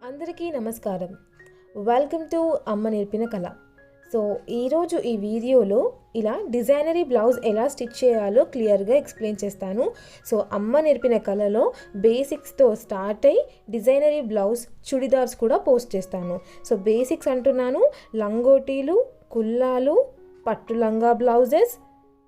అందరికీ నమస్కారం. Welcome to అమ్మ నేర్పిన కళ. సో ఈరోజు ఈ వీడియోలో ఇలా డిజైనరీ బ్లౌజ్ ఎలా స్టిచ్ చేయాలో క్లియర్గా ఎక్స్ప్లెయిన్ చేస్తాను. సో అమ్మ నేర్పిన కళలో బేసిక్స్తో స్టార్ట్ అయ్యి డిజైనరీ బ్లౌజ్ చుడిదార్స్ కూడా పోస్ట్ చేస్తాను. సో బేసిక్స్ అంటున్నాను, లంగోటీలు, కుల్లాలు, పట్టు లంగా బ్లౌజెస్,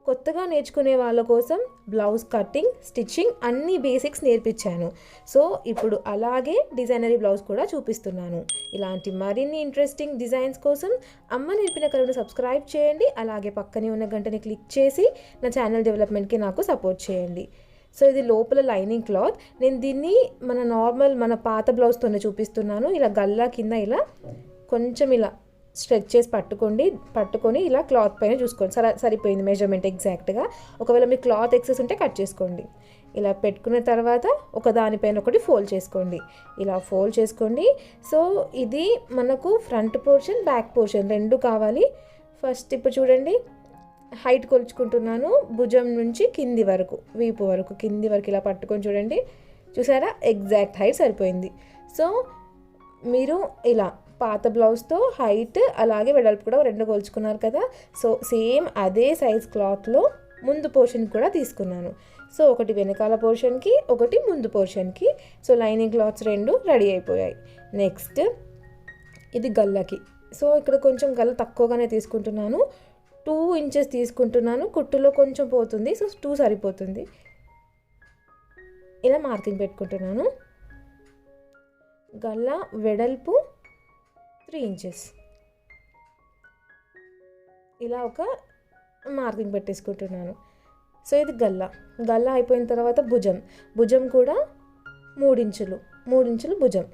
కొత్తగా నేర్చుకునే వాళ్ళ కోసం బ్లౌజ్ కటింగ్, స్టిచ్చింగ్ అన్ని బేసిక్స్ నేర్పించాను. సో ఇప్పుడు అలాగే డిజైనరీ బ్లౌజ్ కూడా చూపిస్తున్నాను. ఇలాంటి మరిన్ని ఇంట్రెస్టింగ్ డిజైన్స్ కోసం అమ్మ నేర్పిన కళను సబ్స్క్రైబ్ చేయండి. అలాగే పక్కనే ఉన్న గంటని క్లిక్ చేసి నా ఛానల్ డెవలప్మెంట్కి నాకు సపోర్ట్ చేయండి. సో ఇది లోపల లైనింగ్ క్లాత్. నేను దీన్ని మన పాత బ్లౌజ్తోనే చూపిస్తున్నాను. ఇలా గల్లా కింద ఇలా కొంచెం ఇలా స్ట్రెచ్ చేసి పట్టుకొని ఇలా క్లాత్ పైన చూసుకోండి. సరిపోయింది మెజర్మెంట్ ఎగ్జాక్ట్గా. ఒకవేళ మీకు క్లాత్ ఎక్సెస్ ఉంటే కట్ చేసుకోండి. ఇలా పెట్టుకున్న తర్వాత ఒక దానిపైన ఒకటి ఫోల్డ్ చేసుకోండి. ఇలా ఫోల్డ్ చేసుకోండి. సో ఇది మనకు ఫ్రంట్ పోర్షన్, బ్యాక్ పోర్షన్ రెండు కావాలి. ఫస్ట్ ఇప్పుడు చూడండి, హైట్ కొలుచుకుంటున్నాను. భుజం నుంచి కింది వరకు, వీపు వరకు, కింది వరకు ఇలా పట్టుకొని చూడండి. చూసారా, ఎగ్జాక్ట్ హైట్ సరిపోయింది. సో మీరు ఇలా పాత బ్లౌజ్తో హైట్ అలాగే వెడల్పు కూడా రెండు కొలుచుకున్నారు కదా. సో సేమ్ అదే సైజ్ క్లాత్లో ముందు పోర్షన్ కూడా తీసుకున్నాను. సో ఒకటి వెనకాల పోర్షన్కి, ఒకటి ముందు పోర్షన్కి. సో లైనింగ్ క్లాత్స్ రెండు రెడీ అయిపోయాయి. నెక్స్ట్ ఇది గల్లకి. సో ఇక్కడ కొంచెం గల్ల తక్కువగానే తీసుకుంటున్నాను. 2 ఇంచెస్ తీసుకుంటున్నాను. కుట్టులో కొంచెం పోతుంది, సో 2 సరిపోతుంది. ఇలా మార్కింగ్ పెట్టుకుంటున్నాను. గల్ల వెడల్పు 3 ఇంచెస్. ఇలా ఒక మార్కింగ్ పెట్టేసుకుంటున్నాను. సో ఇది గల్ల అయిపోయిన తర్వాత భుజం కూడా 3 ఇంచులు భుజం.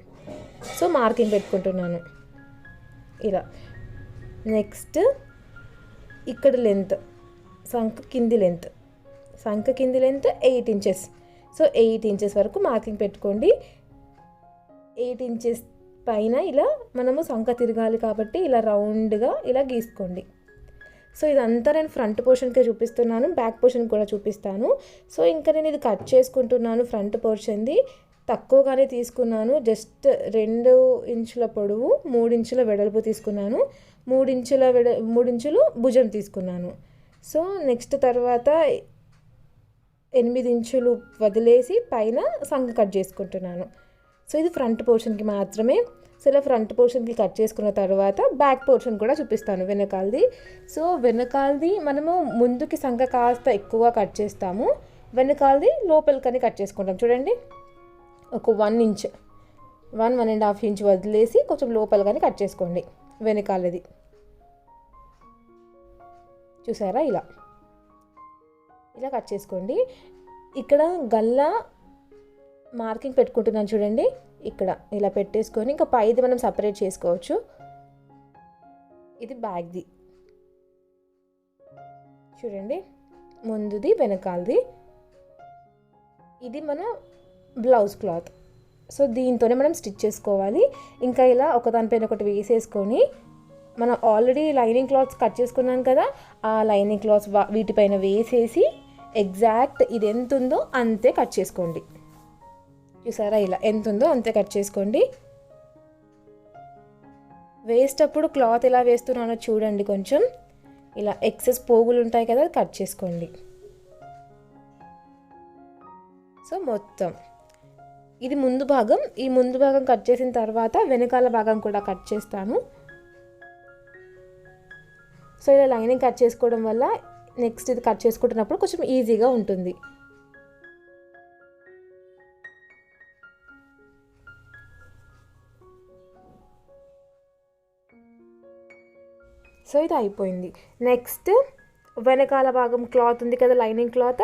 సో మార్కింగ్ పెట్టుకుంటున్నాను ఇలా. నెక్స్ట్ ఇక్కడ లెంత్, సంఖ కింది లెంత్ 8 ఇంచెస్. సో 8 ఇంచెస్ వరకు మార్కింగ్ పెట్టుకోండి. 8 ఇంచెస్ పైన ఇలా మనము సంఖ తిరగాలి కాబట్టి ఇలా రౌండ్గా ఇలా గీసుకోండి. సో ఇదంతా నేను ఫ్రంట్ పోర్షన్కే చూపిస్తున్నాను, బ్యాక్ పోర్షన్ కూడా చూపిస్తాను. సో ఇంకా నేను ఇది కట్ చేసుకుంటున్నాను. ఫ్రంట్ పోర్షన్ది తక్కువగానే తీసుకున్నాను. జస్ట్ 2 ఇంచుల పొడవు, 3 ఇంచుల వెడల్పు తీసుకున్నాను. 3 ఇంచులు భుజం తీసుకున్నాను. సో నెక్స్ట్ తర్వాత 8 ఇంచులు వదిలేసి పైన సంఖ కట్ చేసుకుంటున్నాను. సో ఇది ఫ్రంట్ పోర్షన్కి మాత్రమే. సో ఇలా ఫ్రంట్ పోర్షన్కి కట్ చేసుకున్న తర్వాత బ్యాక్ పోర్షన్ కూడా చూపిస్తాను, వెనకాలది. సో వెనకాలది మనము ముందుకి సంఖ కాస్త ఎక్కువగా కట్ చేస్తాము, వెనకాలది లోపలికని కట్ చేసుకుంటాం. చూడండి, ఒక 1 ఇంచ్, 1.5 ఇంచ్ వదిలేసి కొంచెం లోపలికని కట్ చేసుకోండి వెనకాలది. చూసారా, ఇలా కట్ చేసుకోండి. ఇక్కడ గల్లా మార్కింగ్ పెట్టుకుంటున్నాను చూడండి. ఇక్కడ ఇలా పెట్టేసుకొని ఇంకా పైది మనం సపరేట్ చేసుకోవచ్చు. ఇది బ్యాక్ది చూడండి, ముందుది వెనకాలది. ఇది మన బ్లౌజ్ క్లాత్. సో దీంతోనే మనం స్టిచ్ చేసుకోవాలి. ఇంకా ఇలా ఒకదానిపైన ఒకటి వేసేసుకొని మనం ఆల్రెడీ లైనింగ్ క్లాత్స్ కట్ చేసుకున్నాం కదా, ఆ లైనింగ్ క్లాత్స్ వీటిపైన వేసేసి ఎగ్జాక్ట్ ఇది ఎంత ఉందో అంతే కట్ చేసుకోండి. చూసారా, ఇలా ఎంత ఉందో అంతే కట్ చేసుకోండి. వేసేటప్పుడు క్లాత్ ఎలా వేస్తున్నానో చూడండి. కొంచెం ఇలా ఎక్సెస్ పోగులు ఉంటాయి కదా, కట్ చేసుకోండి. సో మొత్తం ఇది ముందు భాగం. ఈ ముందు భాగం కట్ చేసిన తర్వాత వెనకాల భాగం కూడా కట్ చేస్తాను. సో ఇలా లైనింగ్ కట్ చేసుకోవడం వల్ల నెక్స్ట్ ఇది కట్ చేసుకుంటున్నప్పుడు కొంచెం ఈజీగా ఉంటుంది. సో ఇది అయిపోయింది. నెక్స్ట్ వెనకాల భాగం క్లాత్ ఉంది కదా, లైనింగ్ క్లాత్,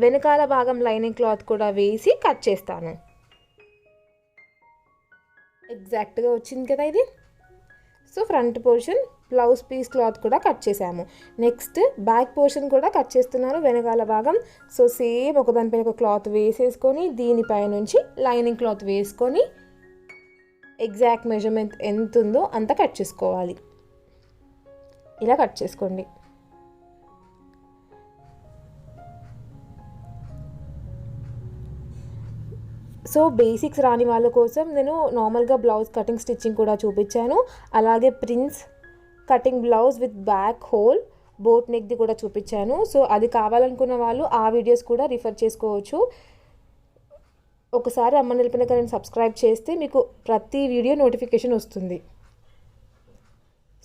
వెనకాల భాగం లైనింగ్ క్లాత్ కూడా వేసి కట్ చేస్తాను. ఎగ్జాక్ట్గా వచ్చింది కదా ఇది. So front portion blouse piece cloth కూడా కట్ చేసాము. నెక్స్ట్ బ్యాక్ పోర్షన్ కూడా కట్ చేస్తున్నాను, వెనకాల భాగం. సో సేమ్ ఒకదానిపైన ఒక క్లాత్ వేసేసుకొని దీనిపై నుంచి లైనింగ్ క్లాత్ వేసుకొని ఎగ్జాక్ట్ మెజర్మెంట్ ఎంత ఉందో అంత కట్ చేసుకోవాలి. ఇలా కట్ చేసుకోండి. సో బేసిక్స్ రాని వాళ్ళ కోసం నేను నార్మల్గా బ్లౌజ్ కటింగ్ స్టిచ్చింగ్ కూడా చూపించాను. అలాగే prince cutting blouse with back hole boat నెక్ది కూడా చూపించాను. సో అది కావాలనుకున్న వాళ్ళు ఆ వీడియోస్ కూడా రిఫర్ చేసుకోవచ్చు. ఒకసారి అమ్మ నేర్పిన కళని సబ్స్క్రైబ్ చేస్తే మీకు ప్రతి వీడియో నోటిఫికేషన్ వస్తుంది.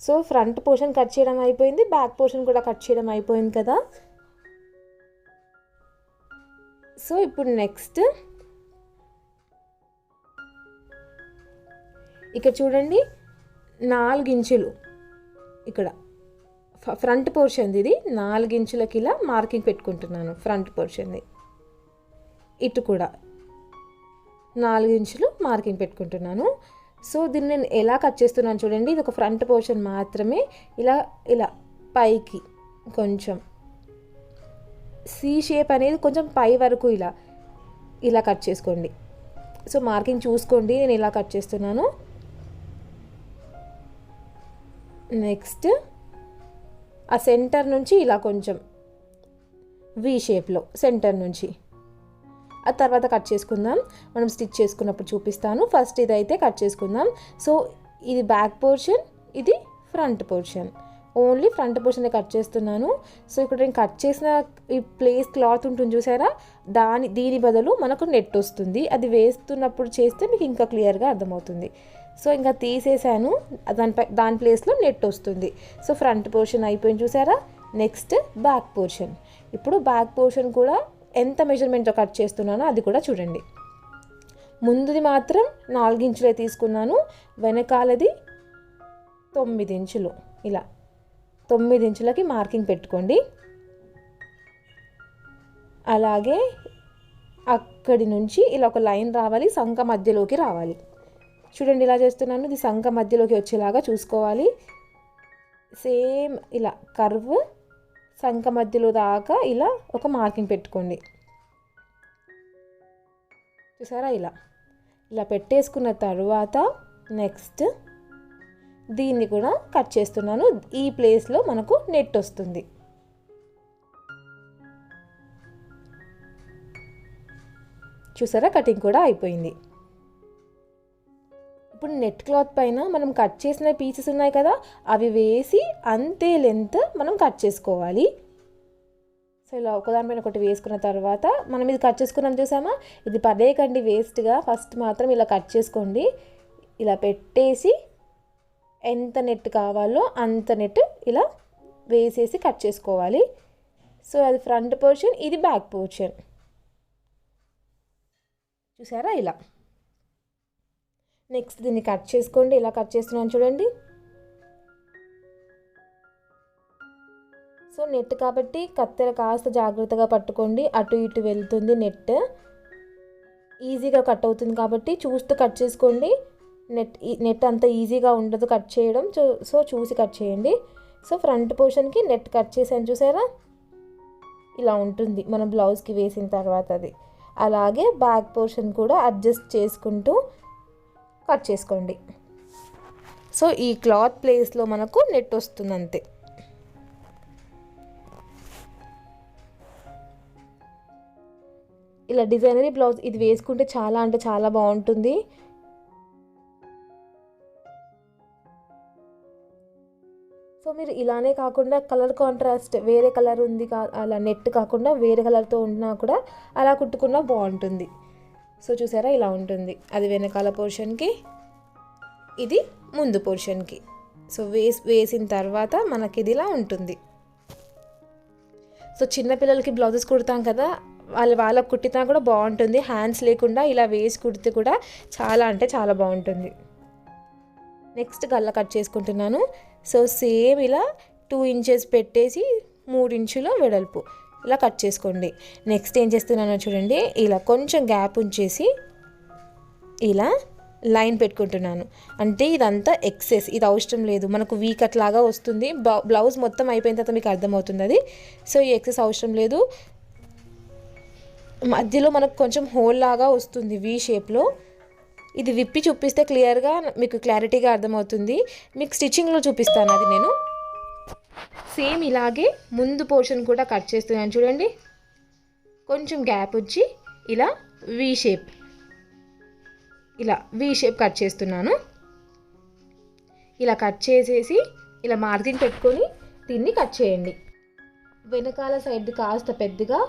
సో ఫ్రంట్ పోర్షన్ కట్ చేయడం అయిపోయింది, బ్యాక్ పోర్షన్ కూడా కట్ చేయడం అయిపోయింది కదా. సో ఇప్పుడు నెక్స్ట్ ఇక్కడ చూడండి 4 ఇంచులు ఇక్కడ ఫ్రంట్ పోర్షన్, ఇది 4 ఇంచులకి ఇలా మార్కింగ్ పెట్టుకుంటున్నాను. ఫ్రంట్ పోర్షన్ది ఇటు కూడా 4 ఇంచులు మార్కింగ్ పెట్టుకుంటున్నాను. సో దీన్ని నేను ఎలా కట్ చేస్తున్నాను చూడండి. ఇది ఒక ఫ్రంట్ పోర్షన్ మాత్రమే. ఇలా ఇలా పైకి కొంచెం సి షేప్ అనేది కొంచెం పై వరకు ఇలా ఇలా కట్ చేసుకోండి. సో మార్కింగ్ చూసుకోండి, నేను ఇలా కట్ చేస్తున్నాను. నెక్స్ట్ ఆ సెంటర్ నుంచి ఇలా కొంచెం వి షేప్లో సెంటర్ నుంచి ఆ తర్వాత కట్ చేసుకుందాం. మనం స్టిచ్ చేసుకున్నప్పుడు చూపిస్తాను. ఫస్ట్ ఇదైతే కట్ చేసుకుందాం. సో ఇది బ్యాక్ పోర్షన్, ఇది front portion. Only front portion cut చేస్తున్నాను. సో ఇక్కడ నేను కట్ చేసిన ఈ ప్లేస్ క్లాత్ ఉంటుంది చూసారా, దీని బదులు మనకు నెట్ వస్తుంది. అది వేస్తున్నప్పుడు చేస్తే మీకు ఇంకా క్లియర్గా అర్థమవుతుంది. సో ఇంకా తీసేసాను, దాని ప్లేస్లో నెట్ వస్తుంది. సో ఫ్రంట్ పోర్షన్ అయిపోయింది చూసారా. Next back portion. ఇప్పుడు బ్యాక్ పోర్షన్ కూడా ఎంత మెజర్మెంట్తో కట్ చేస్తున్నానో అది కూడా చూడండి. ముందుది మాత్రం 4 ఇంచులే తీసుకున్నాను, వెనకాలది 9 ఇంచులు. ఇలా 9 ఇంచులకి మార్కింగ్ పెట్టుకోండి. అలాగే అక్కడి నుంచి ఇలా ఒక లైన్ రావాలి, సంక మధ్యలోకి రావాలి. చూడండి ఇలా చేస్తున్నాను, ఇది సంక మధ్యలోకి వచ్చేలాగా చూసుకోవాలి. సేమ్ ఇలా కర్వ్ సంక మధ్యలో దాకా ఇలా ఒక మార్కింగ్ పెట్టుకోండి. చూసారా, ఇలా ఇలా పెట్టేసుకున్న తర్వాత నెక్స్ట్ దీన్ని కూడా కట్ చేస్తున్నాను. ఈ ప్లేస్లో మనకు నెట్ వస్తుంది. చూసారా, కటింగ్ కూడా అయిపోయింది. ఇప్పుడు నెట్ క్లాత్ పైన మనం కట్ చేసిన పీసెస్ ఉన్నాయి కదా, అవి వేసి అంతే లెంత్ మనం కట్ చేసుకోవాలి. సో ఇలా ఒకదానిపైన ఒకటి వేసుకున్న తర్వాత మనం ఇది కట్ చేసుకున్నాం చూసామా, ఇది పడేయకండి వేస్ట్గా. ఫస్ట్ మాత్రం ఇలా కట్ చేసుకోండి. ఇలా పెట్టేసి ఎంత నెట్ కావాలో అంత నెట్ ఇలా వేసేసి కట్ చేసుకోవాలి. సో అది ఫ్రంట్ పోర్షన్, ఇది బ్యాక్ పోర్షన్. చూసారా ఇలా. నెక్స్ట్ దీన్ని కట్ చేసుకోండి. ఇలా కట్ చేస్తున్నాను చూడండి. సో నెట్ కాబట్టి కత్తెర కాస్త జాగ్రత్తగా పట్టుకోండి, అటు ఇటు వెళ్తుంది నెట్. ఈజీగా కట్ అవుతుంది కాబట్టి చూస్తూ కట్ చేసుకోండి. నెట్ అంత ఈజీగా ఉండదు కట్ చేయడం, సో చూసి కట్ చేయండి. సో ఫ్రంట్ పోర్షన్కి నెట్ కట్ చేసాను చూసారా, ఇలా ఉంటుంది మనం బ్లౌజ్కి వేసిన తర్వాత అది. అలాగే బ్యాక్ పోర్షన్ కూడా అడ్జస్ట్ చేసుకుంటూ కట్ చేసుకోండి. సో ఈ క్లాత్ ప్లేస్లో మనకు నెట్ వస్తుంది అంతే. ఇలా డిజైనరీ బ్లౌజ్ ఇది వేసుకుంటే చాలా అంటే చాలా బాగుంటుంది. సో మీరు ఇలానే కాకుండా కలర్ కాంట్రాస్ట్ వేరే కలర్ ఉంది అలా నెట్ కాకుండా వేరే కలర్తో ఉన్నా కూడా అలా కుట్టుకున్నా బాగుంటుంది. సో చూసారా ఇలా ఉంటుంది. అది వెనకాల పోర్షన్కి, ఇది ముందు పోర్షన్కి. సో వేసిన తర్వాత మనకి ఇది ఇలా ఉంటుంది. సో చిన్నపిల్లలకి బ్లౌజెస్ కుడతాం కదా, వాళ్ళకి కుట్టినా కూడా బాగుంటుంది. హ్యాండ్స్ లేకుండా ఇలా వేసి కుడితే కూడా చాలా అంటే చాలా బాగుంటుంది. నెక్స్ట్ గల్ల కట్ చేసుకుంటున్నాను. సో సేమ్ ఇలా 2 ఇంచెస్ పెట్టేసి 3 ఇంచుల వెడల్పు ఇలా కట్ చేసుకోండి. నెక్స్ట్ ఏం చేస్తున్నానో చూడండి, ఇలా కొంచెం గ్యాప్ ఉంచేసి ఇలా లైన్ పెట్టుకుంటున్నాను. అంటే ఇదంతా ఎక్సెస్, ఇది అవసరం లేదు, మనకు వీ కట్ లాగా వస్తుంది. బ్లౌజ్ మొత్తం అయిపోయిన తర్వాత మీకు అర్థమవుతుంది అది. సో ఈ ఎక్సెస్ అవసరం లేదు. మధ్యలో మనకు కొంచెం హోల్ లాగా వస్తుంది వీ షేప్లో. ఇది విప్పి చూపిస్తే క్లియర్గా మీకు క్లారిటీగా అర్థమవుతుంది. మీకు స్టిచ్చింగ్లో చూపిస్తాను అది నేను. సేమ్ ఇలాగే ముందు పోర్షన్ కూడా కట్ చేస్తున్నాను చూడండి. కొంచెం గ్యాప్ వచ్చి ఇలా వీ షేప్ ఇలా వి షేప్ కట్ చేస్తున్నాను. ఇలా కట్ చేసేసి ఇలా మార్జిన్ పెట్టుకొని దీన్ని కట్ చేయండి. వెనకాల సైడ్ది కాస్త పెద్దగా,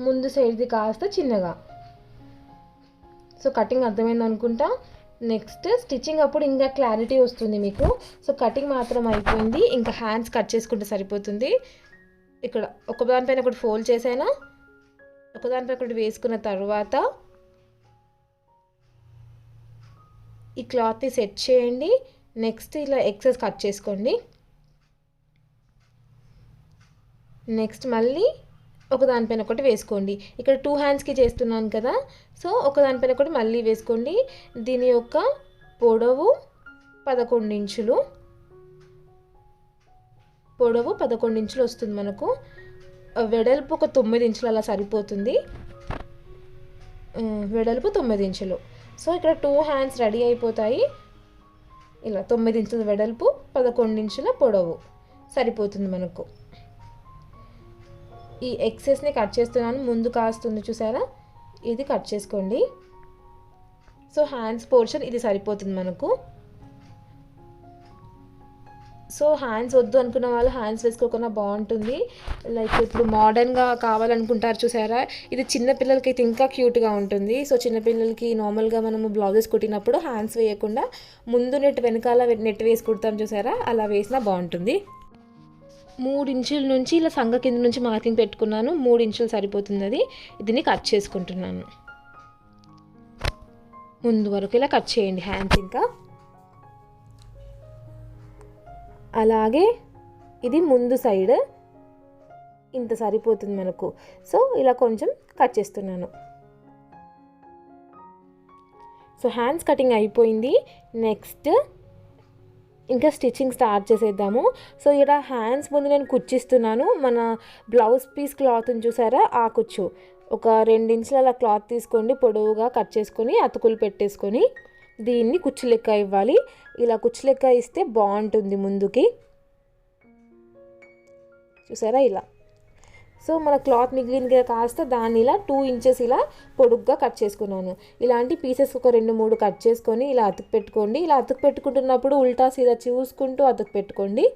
ముందు సైడ్ది కాస్త చిన్నగా. సో కటింగ్ అర్థమైంది అనుకుంటా. నెక్స్ట్ స్టిచ్చింగ్ అప్పుడు ఇంకా క్లారిటీ వస్తుంది మీకు. సో కటింగ్ మాత్రం అయిపోయింది, ఇంకా హ్యాండ్స్ కట్ చేసుకుంటే సరిపోతుంది. ఇక్కడ ఒకదానిపైన ఒకటి ఫోల్డ్ చేసాను, ఒకదానిపైన ఒకటి వేసుకున్న తర్వాత ఈ క్లాత్ని సెట్ చేయండి. నెక్స్ట్ ఇలా ఎక్సెస్ కట్ చేసుకోండి. నెక్స్ట్ మళ్ళీ ఒకదానిపైన ఒకటి వేసుకోండి. ఇక్కడ 2 హ్యాండ్స్కి చేస్తున్నాను కదా, సో ఒకదానిపైన ఒకటి మళ్ళీ వేసుకోండి. దీని యొక్క పొడవు 11 ఇంచులు, పొడవు 11 ఇంచులు వస్తుంది మనకు. వెడల్పు ఒక 9 ఇంచులు అలా సరిపోతుంది. వెడల్పు 9 ఇంచులు. సో ఇక్కడ 2 హ్యాండ్స్ రెడీ అయిపోతాయి. ఇలా 9 ఇంచుల వెడల్పు, 11 ఇంచుల పొడవు సరిపోతుంది మనకు. ఈ ఎక్సెస్ని కట్ చేస్తున్నాను, ముందు కాస్తుంది చూసారా, ఇది కట్ చేసుకోండి. సో హ్యాండ్స్ పోర్షన్ ఇది సరిపోతుంది మనకు. సో హ్యాండ్స్ వద్దు అనుకున్న వాళ్ళు హ్యాండ్స్ వేసుకోకుండా బాగుంటుంది. లైక్ ఇప్పుడు మోడర్న్గా కావాలనుకుంటారు చూసారా, ఇది చిన్నపిల్లలకి అయితే ఇంకా క్యూట్గా ఉంటుంది. సో చిన్నపిల్లలకి నార్మల్గా మనము బ్లౌజెస్ కుట్టినప్పుడు హ్యాండ్స్ వేయకుండా ముందు నెట్ వెనకాల నెట్ వేసి కుడతాం చూసారా, అలా వేసినా బాగుంటుంది. 3 ఇంచుల నుంచి ఇలా సంగ కింద నుంచి మార్కింగ్ పెట్టుకున్నాను. 3 ఇంచులు సరిపోతుంది అది. దీన్ని కట్ చేసుకుంటున్నాను. ముందు వరకు ఇలా కట్ చేయండి హ్యాండ్స్. ఇంకా అలాగే ఇది ముందు సైడ్ ఇంత సరిపోతుంది మనకు. సో ఇలా కొంచెం కట్ చేస్తున్నాను. సో హ్యాండ్స్ కటింగ్ అయిపోయింది. నెక్స్ట్ ఇంకా స్టిచ్చింగ్ స్టార్ట్ చేసేద్దాము. సో ఇక్కడ హ్యాండ్స్ ముందు నేను కుచ్చిస్తున్నాను. మన బ్లౌజ్ పీస్ క్లాత్ని చూసారా, ఆ కుచ్చు ఒక 2 ఇంచుల అలా క్లాత్ తీసుకోండి, పొడవుగా కట్ చేసుకొని అతుకులు పెట్టేసుకొని దీన్ని కుచ్చు లెక్క ఇవ్వాలి. ఇలా కుచ్చు లెక్క ఇస్తే బాగుంటుంది ముందుకి. చూసారా ఇలా. సో మన క్లాత్ మిగిలింది కదా కాస్త, దాన్ని ఇలా 2 ఇంచెస్ ఇలా పొడుగ్గా కట్ చేసుకున్నాను. ఇలాంటి పీసెస్ ఒక 2-3 కట్ చేసుకొని ఇలా అతుకు పెట్టుకోండి. ఇలా అతుకు పెట్టుకుంటున్నప్పుడు ఉల్టా సీదా చూసుకుంటూ అతుకు పెట్టుకోండి.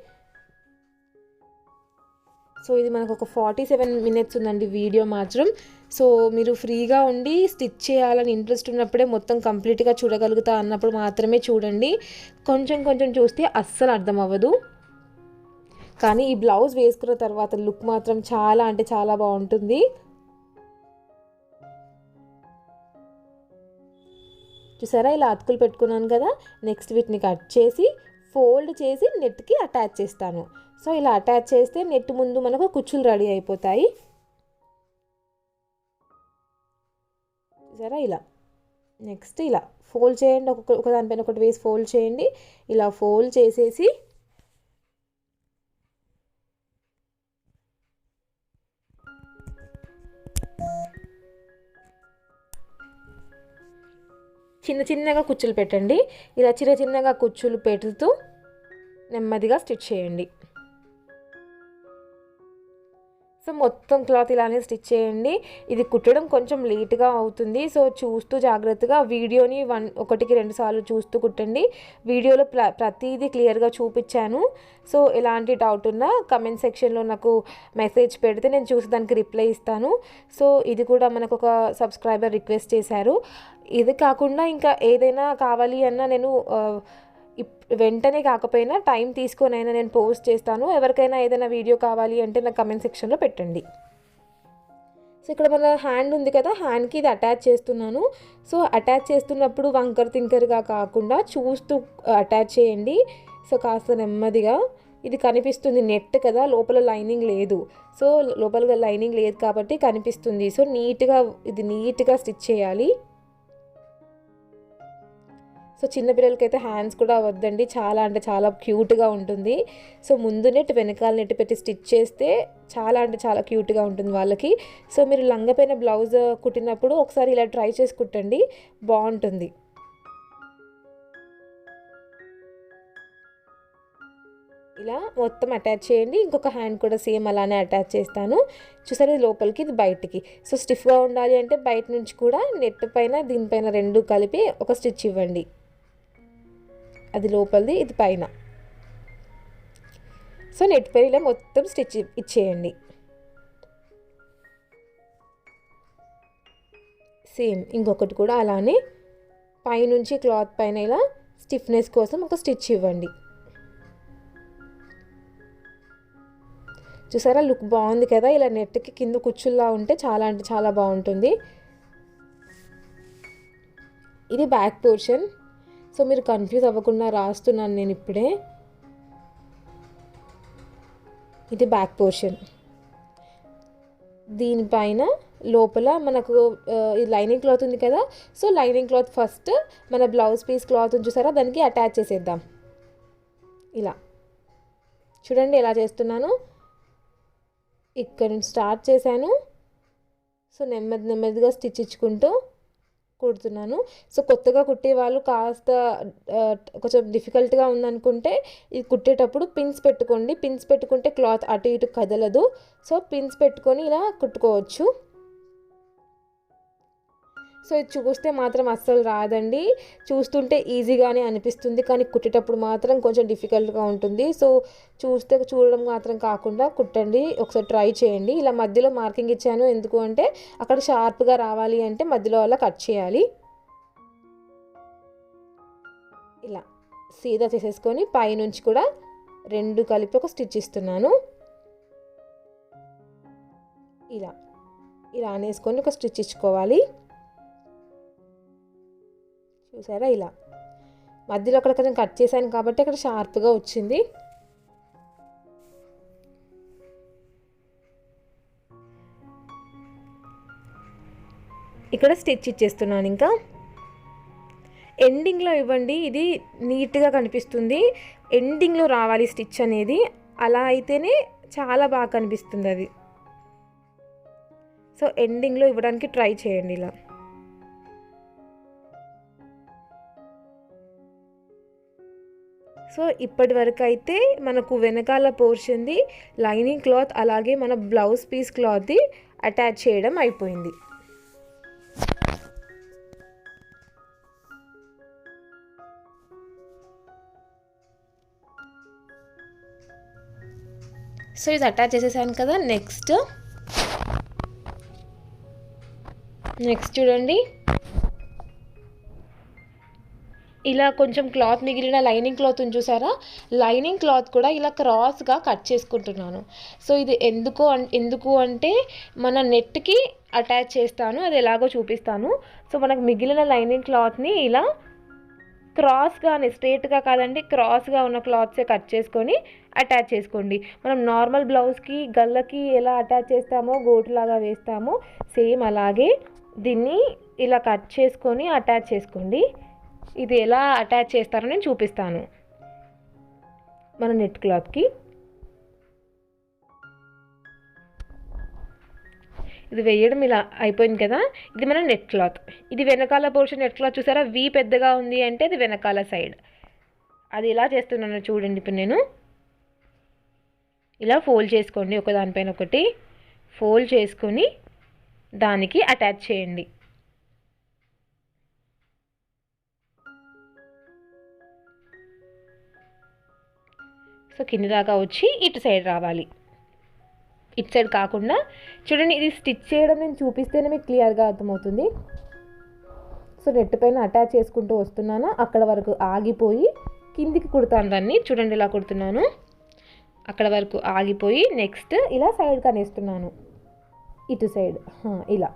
సో ఇది మనకు ఒక 47 మినిట్స్ ఉందండి వీడియో మాత్రం. సో మీరు ఫ్రీగా ఉండి స్టిచ్ చేయాలని ఇంట్రెస్ట్ ఉన్నప్పుడే మొత్తం కంప్లీట్గా చూడగలుగుతా అన్నప్పుడు మాత్రమే చూడండి. కొంచెం కొంచెం చూస్తే అస్సలు అర్థం అవ్వదు. కానీ ఈ బ్లౌజ్ వేసుకున్న తర్వాత లుక్ మాత్రం చాలా అంటే చాలా బాగుంటుంది. చూసారా ఇలా అతుకులు పెట్టుకున్నాను కదా. నెక్స్ట్ వీటిని కట్ చేసి ఫోల్డ్ చేసి నెట్కి అటాచ్ చేస్తాను. సో ఇలా అటాచ్ చేస్తే నెట్ ముందు మనకు కుచ్చులు రెడీ అయిపోతాయి. చూసారా ఇలా. నెక్స్ట్ ఇలా ఫోల్డ్ చేయండి, ఒక దానిపైన ఒకటి వేసి ఫోల్డ్ చేయండి. ఇలా ఫోల్డ్ చేసేసి చిన్న చిన్నగా కుచ్చులు పెట్టండి. ఇలా చిన్న చిన్నగా కుచ్చులు పెడుతూ నెమ్మదిగా స్టిచ్ చేయండి. సో మొత్తం క్లాత్ ఇలానే స్టిచ్ చేయండి. ఇది కుట్టడం కొంచెం లేట్గా అవుతుంది. సో చూస్తూ జాగ్రత్తగా వీడియోని 1-2 సార్లు చూస్తూ కుట్టండి. వీడియోలో ప్రతిదీ క్లియర్గా చూపించాను. సో ఎలాంటి డౌట్ ఉన్నా కమెంట్ సెక్షన్లో నాకు మెసేజ్ పెడితే నేను చూసి దానికి రిప్లై ఇస్తాను. సో ఇది కూడా మనకు ఒక సబ్స్క్రైబర్ రిక్వెస్ట్ చేశారు. ఇది కాకుండా ఇంకా ఏదైనా కావాలి అన్నా నేను వెంటనే కాకపోయినా టైం తీసుకొని అయినా నేను పోస్ట్ చేస్తాను. ఎవరికైనా ఏదైనా వీడియో కావాలి అంటే నాకు కమెంట్ సెక్షన్లో పెట్టండి. సో ఇక్కడ మన హ్యాండ్ ఉంది కదా, హ్యాండ్కి ఇది అటాచ్ చేస్తున్నాను. సో అటాచ్ చేస్తున్నప్పుడు వంకర్ తింకర్గా కాకుండా చూస్తూ అటాచ్ చేయండి. సో కాస్త నెమ్మదిగా. ఇది కనిపిస్తుంది నెట్ కదా, లోపల లైనింగ్ లేదు. సో లోపల లైనింగ్ లేదు కాబట్టి కనిపిస్తుంది. సో నీట్గా స్టిచ్ చేయాలి. సో చిన్నపిల్లలకైతే హ్యాండ్స్ కూడా వద్దండి, చాలా అంటే చాలా క్యూట్గా ఉంటుంది. సో ముందు నెట్ వెనకాల నెట్ పెట్టి స్టిచ్ చేస్తే చాలా అంటే చాలా క్యూట్గా ఉంటుంది వాళ్ళకి. సో మీరు లంగపైన బ్లౌజ్ కుట్టినప్పుడు ఒకసారి ఇలా ట్రై చేసి కుట్టండి, బాగుంటుంది. ఇలా మొత్తం అటాచ్ చేయండి. ఇంకొక హ్యాండ్ కూడా సేమ్ అలానే అటాచ్ చేస్తాను. చూసారా, ఇది లోపలికి ఇది బయటికి. సో స్టిఫ్గా ఉండాలి అంటే బయట నుంచి కూడా నెట్ పైన దీనిపైన రెండు కలిపి ఒక స్టిచ్ ఇవ్వండి. అది లోపలిది, ఇది పైన. సో నెట్ పైన ఇలా మొత్తం స్టిచ్ ఇచ్చేయండి. సేమ్ ఇంకొకటి కూడా అలానే పైనుంచి క్లాత్ పైన ఇలా స్టిఫ్నెస్ కోసం ఒక స్టిచ్ ఇవ్వండి. చూసారా, లుక్ బాగుంది కదా. ఇలా నెట్కి కింద కుచ్చుల్లా ఉంటే చాలా అంటే చాలా బాగుంటుంది. ఇది బ్యాక్ పోర్షన్. సో మీరు కన్ఫ్యూజ్ అవ్వకుండా రాస్తున్నాను నేను ఇప్పుడే. ఇది బ్యాక్ పోర్షన్. దీనిపైన లోపల మనకు ఈ లైనింగ్ క్లాత్ ఉంది కదా. సో లైనింగ్ క్లాత్ ఫస్ట్ మన బ్లౌజ్ పీస్ క్లాత్ చూసారా, దానికి అటాచ్ చేసేద్దాం. ఇలా చూడండి ఎలా చేస్తున్నాను. ఇక్కడ నుంచి స్టార్ట్ చేశాను. సో నెమ్మదిగా స్టిచ్ ఇచ్చుకుంటూ కుడుతున్నాను. సో కొత్తగా కుట్టే వాళ్ళు కాస్త కొంచెం డిఫికల్ట్గా ఉందనుకుంటే ఇది కుట్టేటప్పుడు పిన్స్ పెట్టుకోండి. పిన్స్ పెట్టుకుంటే క్లాత్ అటు ఇటు కదలదు. సో పిన్స్ పెట్టుకొని ఇలా కుట్టుకోవచ్చు. సో ఇది చూస్తే మాత్రం అస్సలు రాదండి. చూస్తుంటే ఈజీగానే అనిపిస్తుంది, కానీ కుట్టేటప్పుడు మాత్రం కొంచెం డిఫికల్ట్గా ఉంటుంది. సో చూడడం మాత్రం కాకుండా కుట్టండి, ఒకసారి ట్రై చేయండి. ఇలా మధ్యలో మార్కింగ్ ఇచ్చాను ఎందుకు అంటే అక్కడ షార్ప్గా రావాలి అంటే మధ్యలో అలా కట్ చేయాలి. ఇలా సీదా చేసేసుకొని పైనుంచి కూడా రెండు కలిపి ఒక స్టిచ్ ఇస్తున్నాను. ఇలా అనేసుకొని ఒక స్టిచ్ ఇచ్చుకోవాలి. చూసారా, ఇలా మధ్యలో అక్కడ కొంచెం కట్ చేశాను కాబట్టి అక్కడ షార్ప్గా వచ్చింది. ఇక్కడ స్టిచ్ ఇచ్చేస్తున్నాను. ఇంకా ఎండింగ్లో ఇవ్వండి, ఇది నీట్గా కనిపిస్తుంది. ఎండింగ్లో రావాలి స్టిచ్ అనేది, అలా అయితేనే చాలా బాగా కనిపిస్తుంది అది. సో ఎండింగ్లో ఇవ్వడానికి ట్రై చేయండి. ఇలా సో ఇప్పటి వరకు అయితే మనకు వెనకాల పోర్షన్ది లైనింగ్ క్లాత్ అలాగే మన బ్లౌజ్ పీస్ క్లాత్ది అటాచ్ చేయడం అయిపోయింది. సో ఇది అటాచ్ చేసేసాను కదా. నెక్స్ట్ చూడండి, ఇలా కొంచెం క్లాత్ మిగిలిన లైనింగ్ క్లాత్ చూసారా, లైనింగ్ క్లాత్ కూడా ఇలా క్రాస్గా కట్ చేసుకుంటున్నాను. సో ఇది ఎందుకు అంటే మన నెట్కి అటాచ్ చేస్తాను, అది ఎలాగో చూపిస్తాను. సో మనకు మిగిలిన లైనింగ్ క్లాత్ని ఇలా క్రాస్గానే, స్ట్రేట్గా కాదండి, క్రాస్గా ఉన్న క్లాత్సే కట్ చేసుకొని అటాచ్ చేసుకోండి. మనం నార్మల్ బ్లౌజ్కి గల్లకి ఎలా అటాచ్ చేస్తామో గోటులాగా వేస్తామో సేమ్ అలాగే దీన్ని ఇలా కట్ చేసుకొని అటాచ్ చేసుకోండి. ఇది ఎలా అటాచ్ చేస్తారో నేను చూపిస్తాను. మన నెట్ క్లాత్కి ఇది వేయడం ఇలా అయిపోయింది కదా. ఇది మన నెట్ క్లాత్. ఇది వెనకాల పోర్షన్ నెట్ క్లాత్ చూసారా, వి పెద్దగా ఉంది అంటే అది వెనకాల సైడ్. అది ఎలా చేస్తున్నానో చూడండి. ఇప్పుడు నేను ఇలా ఫోల్డ్ చేసుకోండి, ఒకదానిపైన ఒకటి ఫోల్డ్ చేసుకొని దానికి అటాచ్ చేయండి. సో కింది దాకా వచ్చి ఇటు సైడ్ రావాలి, ఇటు సైడ్ కాకుండా. చూడండి, ఇది స్టిచ్ చేయడం నేను చూపిస్తేనే మీకు క్లియర్గా అర్థమవుతుంది. సో నెట్ పైన అటాచ్ చేసుకుంటూ వస్తున్నాను, అక్కడ వరకు ఆగిపోయి కిందికి కుడతాను దాన్ని. చూడండి ఇలా కుడుతున్నాను, అక్కడ వరకు ఆగిపోయి నెక్స్ట్ ఇలా సైడ్ కనేస్తున్నాను, ఇటు సైడ్ ఇలా.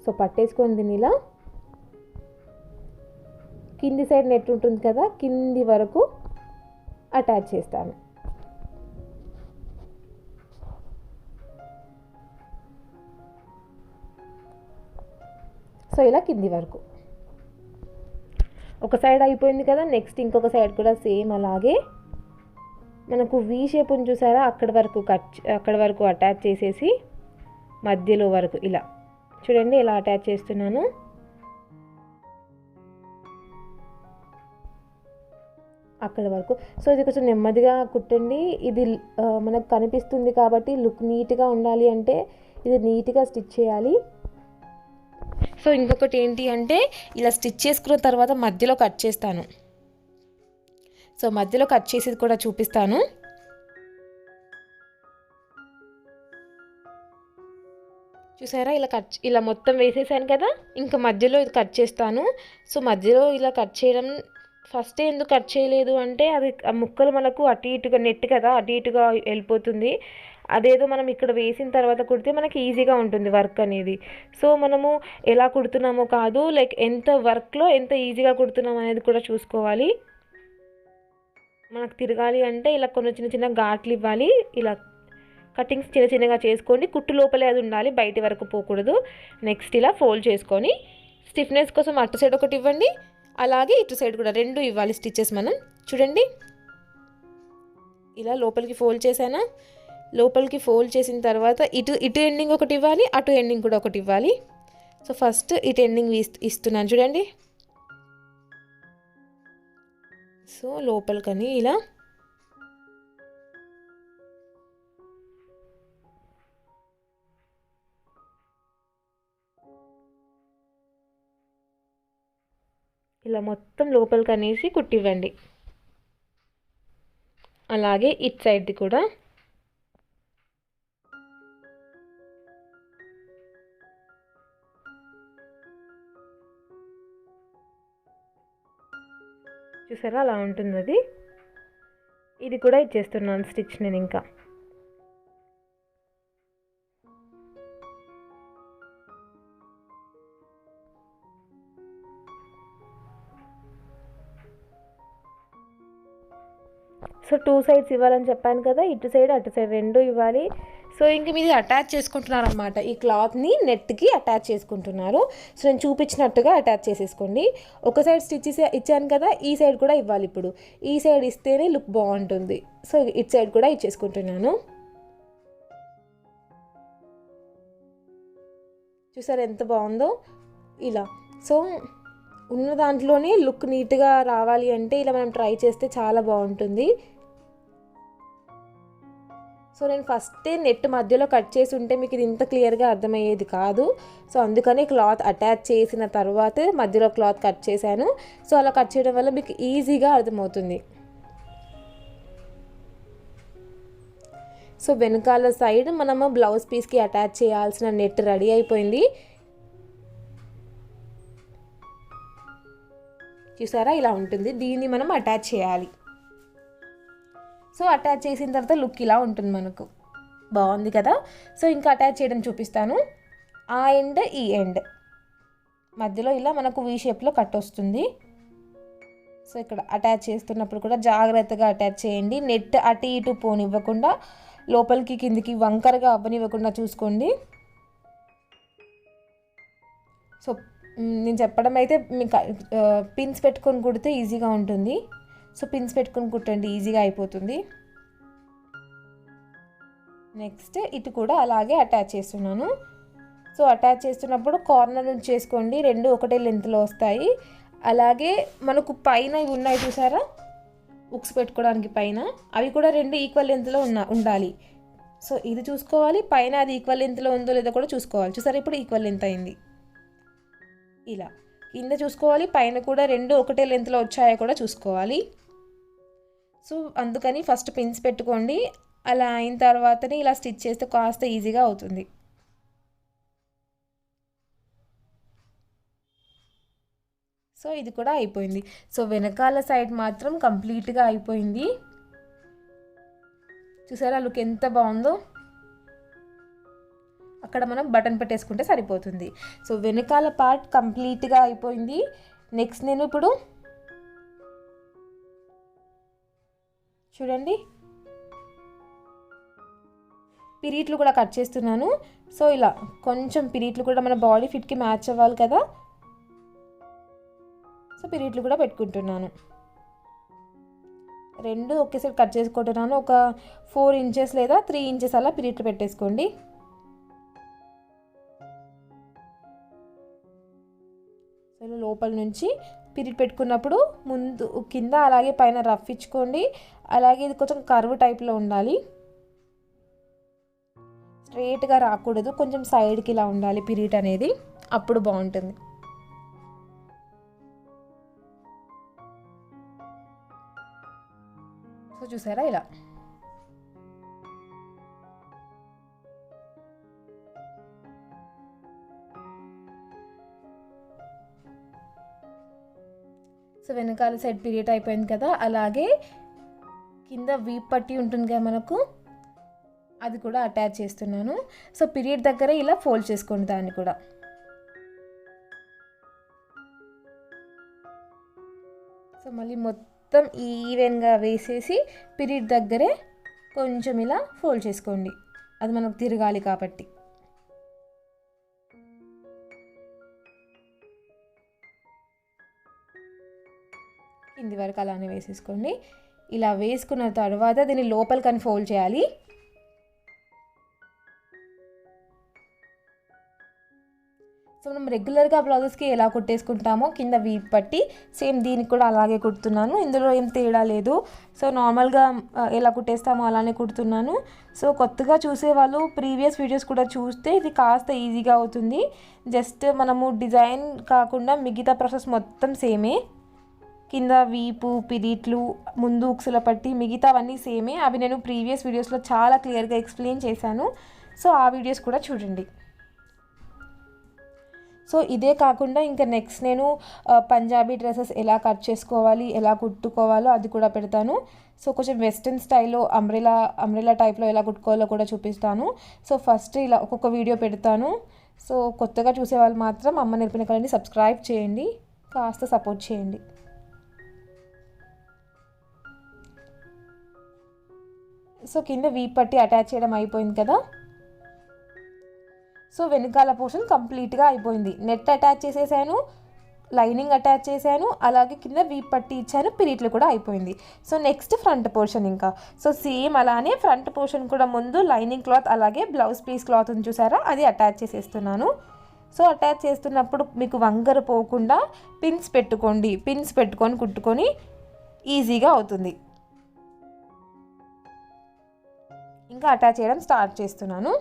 సో పట్టేసుకొని దీన్ని ఇలా కింది సైడ్ నెట్ ఉంటుంది కదా, కింది వరకు అటాచ్ చేస్తాను. సో ఇలా కింది వరకు ఒక సైడ్ అయిపోయింది కదా. నెక్స్ట్ ఇంకొక సైడ్ కూడా సేమ్ అలాగే మనకు వి షేప్ ఉంది చూసారా, అక్కడ వరకు అటాచ్ చేసేసి మధ్యలో వరకు ఇలా చూడండి ఇలా అటాచ్ చేస్తున్నాను. అక్కడ వరకు. సో ఇది కొంచెం నెమ్మదిగా కుట్టండి. ఇది మనకు కనిపిస్తుంది కాబట్టి లుక్ నీట్గా ఉండాలి అంటే ఇది నీట్గా స్టిచ్ చేయాలి. సో ఇంకొకటి ఏంటి అంటే ఇలా స్టిచ్ చేసుకున్న తర్వాత మధ్యలో కట్ చేస్తాను. సో మధ్యలో కట్ చేసేది కూడా చూపిస్తాను. చూసారా, ఇలా మొత్తం వేసేసాను కదా, ఇంకా మధ్యలో ఇది కట్ చేస్తాను. సో మధ్యలో ఇలా కట్ చేయడం ఫస్టే ఎందుకు కట్ చేయలేదు అంటే అది ఆ ముక్కలు మనకు అటు ఇటుగా నెట్ కదా, అటు ఇటుగా వెళ్ళిపోతుంది. అదేదో మనం ఇక్కడ వేసిన తర్వాత కుడితే మనకి ఈజీగా ఉంటుంది వర్క్ అనేది. సో మనము ఎలా కుడుతున్నామో కాదు, లైక్ ఎంత వర్క్లో ఎంత ఈజీగా కుడుతున్నాం అనేది కూడా చూసుకోవాలి. మనకు తిరగాలి అంటే ఇలా కొన్ని చిన్న చిన్న ఘాట్లు ఇవ్వాలి. ఇలా కటింగ్స్ చిన్న చిన్నగా చేసుకోండి. కుట్టు లోపలే అది ఉండాలి, బయట వరకు పోకూడదు. నెక్స్ట్ ఇలా ఫోల్డ్ చేసుకొని స్టిఫ్నెస్ కోసం అటు సైడ్ ఒకటి ఇవ్వండి, అలాగే ఇటు సైడ్ కూడా 2 ఇవ్వాలి స్టిచెస్. మనం చూడండి, ఇలా లోపలికి ఫోల్డ్ చేశానా, లోపలికి ఫోల్డ్ చేసిన తర్వాత ఇటు ఎండింగ్ ఒకటి ఇవ్వాలి, అటు ఎండింగ్ కూడా ఒకటి ఇవ్వాలి. సో ఫస్ట్ ఇటు ఎండింగ్ ఇస్తున్నాను చూడండి. సో లోపలికని ఇలా మొత్తం లోపలికి అనేసి కుట్టివ్వండి. అలాగే ఇట్ సైడ్ది కూడా చూసారా, అలా ఉంటుంది అది. ఇది కూడా ఇచ్చేస్తున్నాను స్టిచ్ నేను ఇంకా. సో 2 సైడ్స్ ఇవ్వాలని చెప్పాను కదా, ఇటు సైడ్ అటు సైడ్ 2 ఇవ్వాలి. సో ఇంక మీది అటాచ్ చేసుకుంటున్నారు అనమాట. ఈ క్లాత్ని నెట్కి అటాచ్ చేసుకుంటున్నారు. సో నేను చూపించినట్టుగా అటాచ్ చేసేసుకోండి. ఒక సైడ్ స్టిచ్ ఇచ్చాను కదా, ఈ సైడ్ కూడా ఇవ్వాలి. ఇప్పుడు ఈ సైడ్ ఇస్తేనే లుక్ బాగుంటుంది. సో ఇటు సైడ్ కూడా ఇచ్చేసుకుంటున్నాను. చూసారు ఎంత బాగుందో ఇలా. సో ఉన్న దాంట్లోనే లుక్ నీట్గా రావాలి అంటే ఇలా మనం ట్రై చేస్తే చాలా బాగుంటుంది. సో నేను ఫస్టే నెట్ మధ్యలో కట్ చేసి ఉంటే మీకు ఇది ఇంత క్లియర్గా అర్థమయ్యేది కాదు. సో అందుకని క్లాత్ అటాచ్ చేసిన తర్వాత మధ్యలో క్లాత్ కట్ చేశాను. సో అలా కట్ చేయడం వల్ల మీకు ఈజీగా అర్థమవుతుంది. సో వెనకాల సైడ్ మనము బ్లౌజ్ పీస్కి అటాచ్ చేయాల్సిన నెట్ రెడీ అయిపోయింది. చూసారా, ఇలా ఉంటుంది. దీన్ని మనం అటాచ్ చేయాలి. సో అటాచ్ చేసిన తర్వాత లుక్ ఇలా ఉంటుంది మనకు. బాగుంది కదా. సో ఇంకా అటాచ్ చేయడం చూపిస్తాను. ఆ ఎండ్ ఈ ఎండ్ మధ్యలో ఇలా మనకు వీ షేప్లో కట్ వస్తుంది. సో ఇక్కడ అటాచ్ చేస్తున్నప్పుడు కూడా జాగ్రత్తగా అటాచ్ చేయండి. నెట్ అటు ఇటు పోనివ్వకుండా, లోపలికి కిందికి వంకరగా అవ్వనివ్వకుండా చూసుకోండి. సో నేను చెప్పడం అయితే మీకు పిన్స్ పెట్టుకొని కుడితే ఈజీగా ఉంటుంది. సో పిన్స్ పెట్టుకొని కుట్టండి, ఈజీగా అయిపోతుంది. నెక్స్ట్ ఇటు కూడా అలాగే అటాచ్ చేస్తున్నాను. సో అటాచ్ చేస్తున్నప్పుడు కార్నర్ నుంచి చేసుకోండి, 2 ఒకటే లెంత్లో వస్తాయి. అలాగే మనకు పైన ఇవి ఉన్నాయి చూసారా, ఉక్స్ పెట్టుకోవడానికి పైన, అవి కూడా 2 ఈక్వల్ లెంత్లో ఉండాలి. సో ఇది చూసుకోవాలి, పైన అది ఈక్వల్ లెంత్లో ఉందో లేదో కూడా చూసుకోవాలి. చూసారా, ఇప్పుడు ఈక్వల్ లెంత్ అయింది. ఇలా కింద చూసుకోవాలి, పైన కూడా 2 ఒకటే లెంత్లో వచ్చాయో కూడా చూసుకోవాలి. సో అందుకని ఫస్ట్ పిన్స్ పెట్టుకోండి. అలా అయిన తర్వాతనే ఇలా స్టిచ్ చేస్తే కాస్త ఈజీగా అవుతుంది. సో ఇది కూడా అయిపోయింది. సో వెనకాల సైడ్ మాత్రం కంప్లీట్గా అయిపోయింది. చూసారా లుక్ ఎంత బాగుందో. అక్కడ మనం బటన్ పెట్టేసుకుంటే సరిపోతుంది. సో వెనకాల పార్ట్ కంప్లీట్గా అయిపోయింది. నెక్స్ట్ నేను ఇప్పుడు చూడండి పిరీట్లు కూడా కట్ చేస్తున్నాను. సో ఇలా కొంచెం పిరీట్లు కూడా మన బాడీ ఫిట్కి మ్యాచ్ అవ్వాలి కదా. సో పిరీట్లు కూడా పెట్టుకుంటున్నాను. 2 ఒకేసారి కట్ చేసుకుంటున్నాను. ఒక 4 ఇంచెస్ లేదా 3 ఇంచెస్ అలా పిరీట్లు పెట్టేసుకోండి. సో లోపల నుంచి పీరియడ్ పెట్టుకున్నప్పుడు ముందు కింద అలాగే పైన రఫ్ ఇచ్చుకోండి. అలాగే ఇది కొంచెం కర్వ్ టైప్లో ఉండాలి, స్ట్రైట్గా రాకూడదు, కొంచెం సైడ్కి ఇలా ఉండాలి పీరియడ్ అనేది, అప్పుడు బాగుంటుంది. సో చూసారా ఇలా. సో వెనకాల సైడ్ పీరియడ్ అయిపోయింది కదా, అలాగే కింద వీప్ పట్టి ఉంటుంది కదా మనకు, అది కూడా అటాచ్ చేస్తున్నాను. సో పీరియడ్ దగ్గర ఇలా ఫోల్డ్ చేసుకోండి దాన్ని కూడా. సో మళ్ళీ మొత్తం ఈవెన్గా వేసేసి పీరియడ్ దగ్గరే కొంచెం ఇలా ఫోల్డ్ చేసుకోండి, అది మనకు తిరగాలి కాబట్టి. కింది వరకు అలానే వేసేసుకోండి. ఇలా వేసుకున్న తర్వాత దీన్ని లోపలికని ఫోల్డ్ చేయాలి. సో మనం రెగ్యులర్గా బ్లౌజెస్కి ఎలా కుట్టేసుకుంటామో కింద వీప్ పట్టి సేమ్ దీనికి కూడా అలాగే కుడుతున్నాను, ఇందులో ఏం తేడా లేదు. సో నార్మల్గా ఎలా కుట్టేస్తామో అలానే కుడుతున్నాను. సో కొత్తగా చూసేవాళ్ళు ప్రీవియస్ వీడియోస్ కూడా చూస్తే ఇది కాస్త ఈజీగా అవుతుంది. జస్ట్ మనము డిజైన్ కాకుండా మిగతా ప్రాసెస్ మొత్తం సేమే. కింద వీపు, పిరిట్లు, ముందు ఉక్సుల పట్టి, మిగతావన్నీ సేమే. అవి నేను ప్రీవియస్ వీడియోస్లో చాలా క్లియర్గా ఎక్స్ప్లెయిన్ చేశాను. సో ఆ వీడియోస్ కూడా చూడండి. సో ఇదే కాకుండా ఇంకా నెక్స్ట్ నేను పంజాబీ డ్రెస్సెస్ ఎలా కట్ చేసుకోవాలి, ఎలా కుట్టుకోవాలో అది కూడా పెడతాను. సో కొంచెం వెస్ట్రన్ స్టైల్లో అంబ్రెలా టైప్లో ఎలా కుట్టుకోవాలో కూడా చూపిస్తాను. సో ఫస్ట్ ఇలా ఒక్కొక్క వీడియో పెడతాను. సో కొత్తగా చూసేవాళ్ళు మాత్రం అమ్మ నేర్పిన కళని సబ్స్క్రైబ్ చేయండి, కాస్త సపోర్ట్ చేయండి. సో కింద వీప్ పట్టి అటాచ్ చేయడం అయిపోయింది కదా. సో వెనకాల పోర్షన్ కంప్లీట్గా అయిపోయింది. నెట్ అటాచ్ చేసేసాను, లైనింగ్ అటాచ్ చేశాను, అలాగే కింద వీప్ పట్టి ఇచ్చాను, పిరిట్లు కూడా అయిపోయింది. సో నెక్స్ట్ ఫ్రంట్ పోర్షన్ ఇంకా. సో సేమ్ అలానే ఫ్రంట్ పోర్షన్ కూడా ముందు లైనింగ్ క్లాత్ అలాగే బ్లౌజ్ పీస్ క్లాత్ ఉంది చూసారా, అది అటాచ్ చేసేస్తున్నాను. సో అటాచ్ చేస్తున్నప్పుడు మీకు వంగర పోకుండా పిన్స్ పెట్టుకోండి, పిన్స్ పెట్టుకొని కుట్టుకొని ఈజీగా అవుతుంది. ఇంకా అటాచ్ చేయడం స్టార్ట్ చేస్తున్నాను.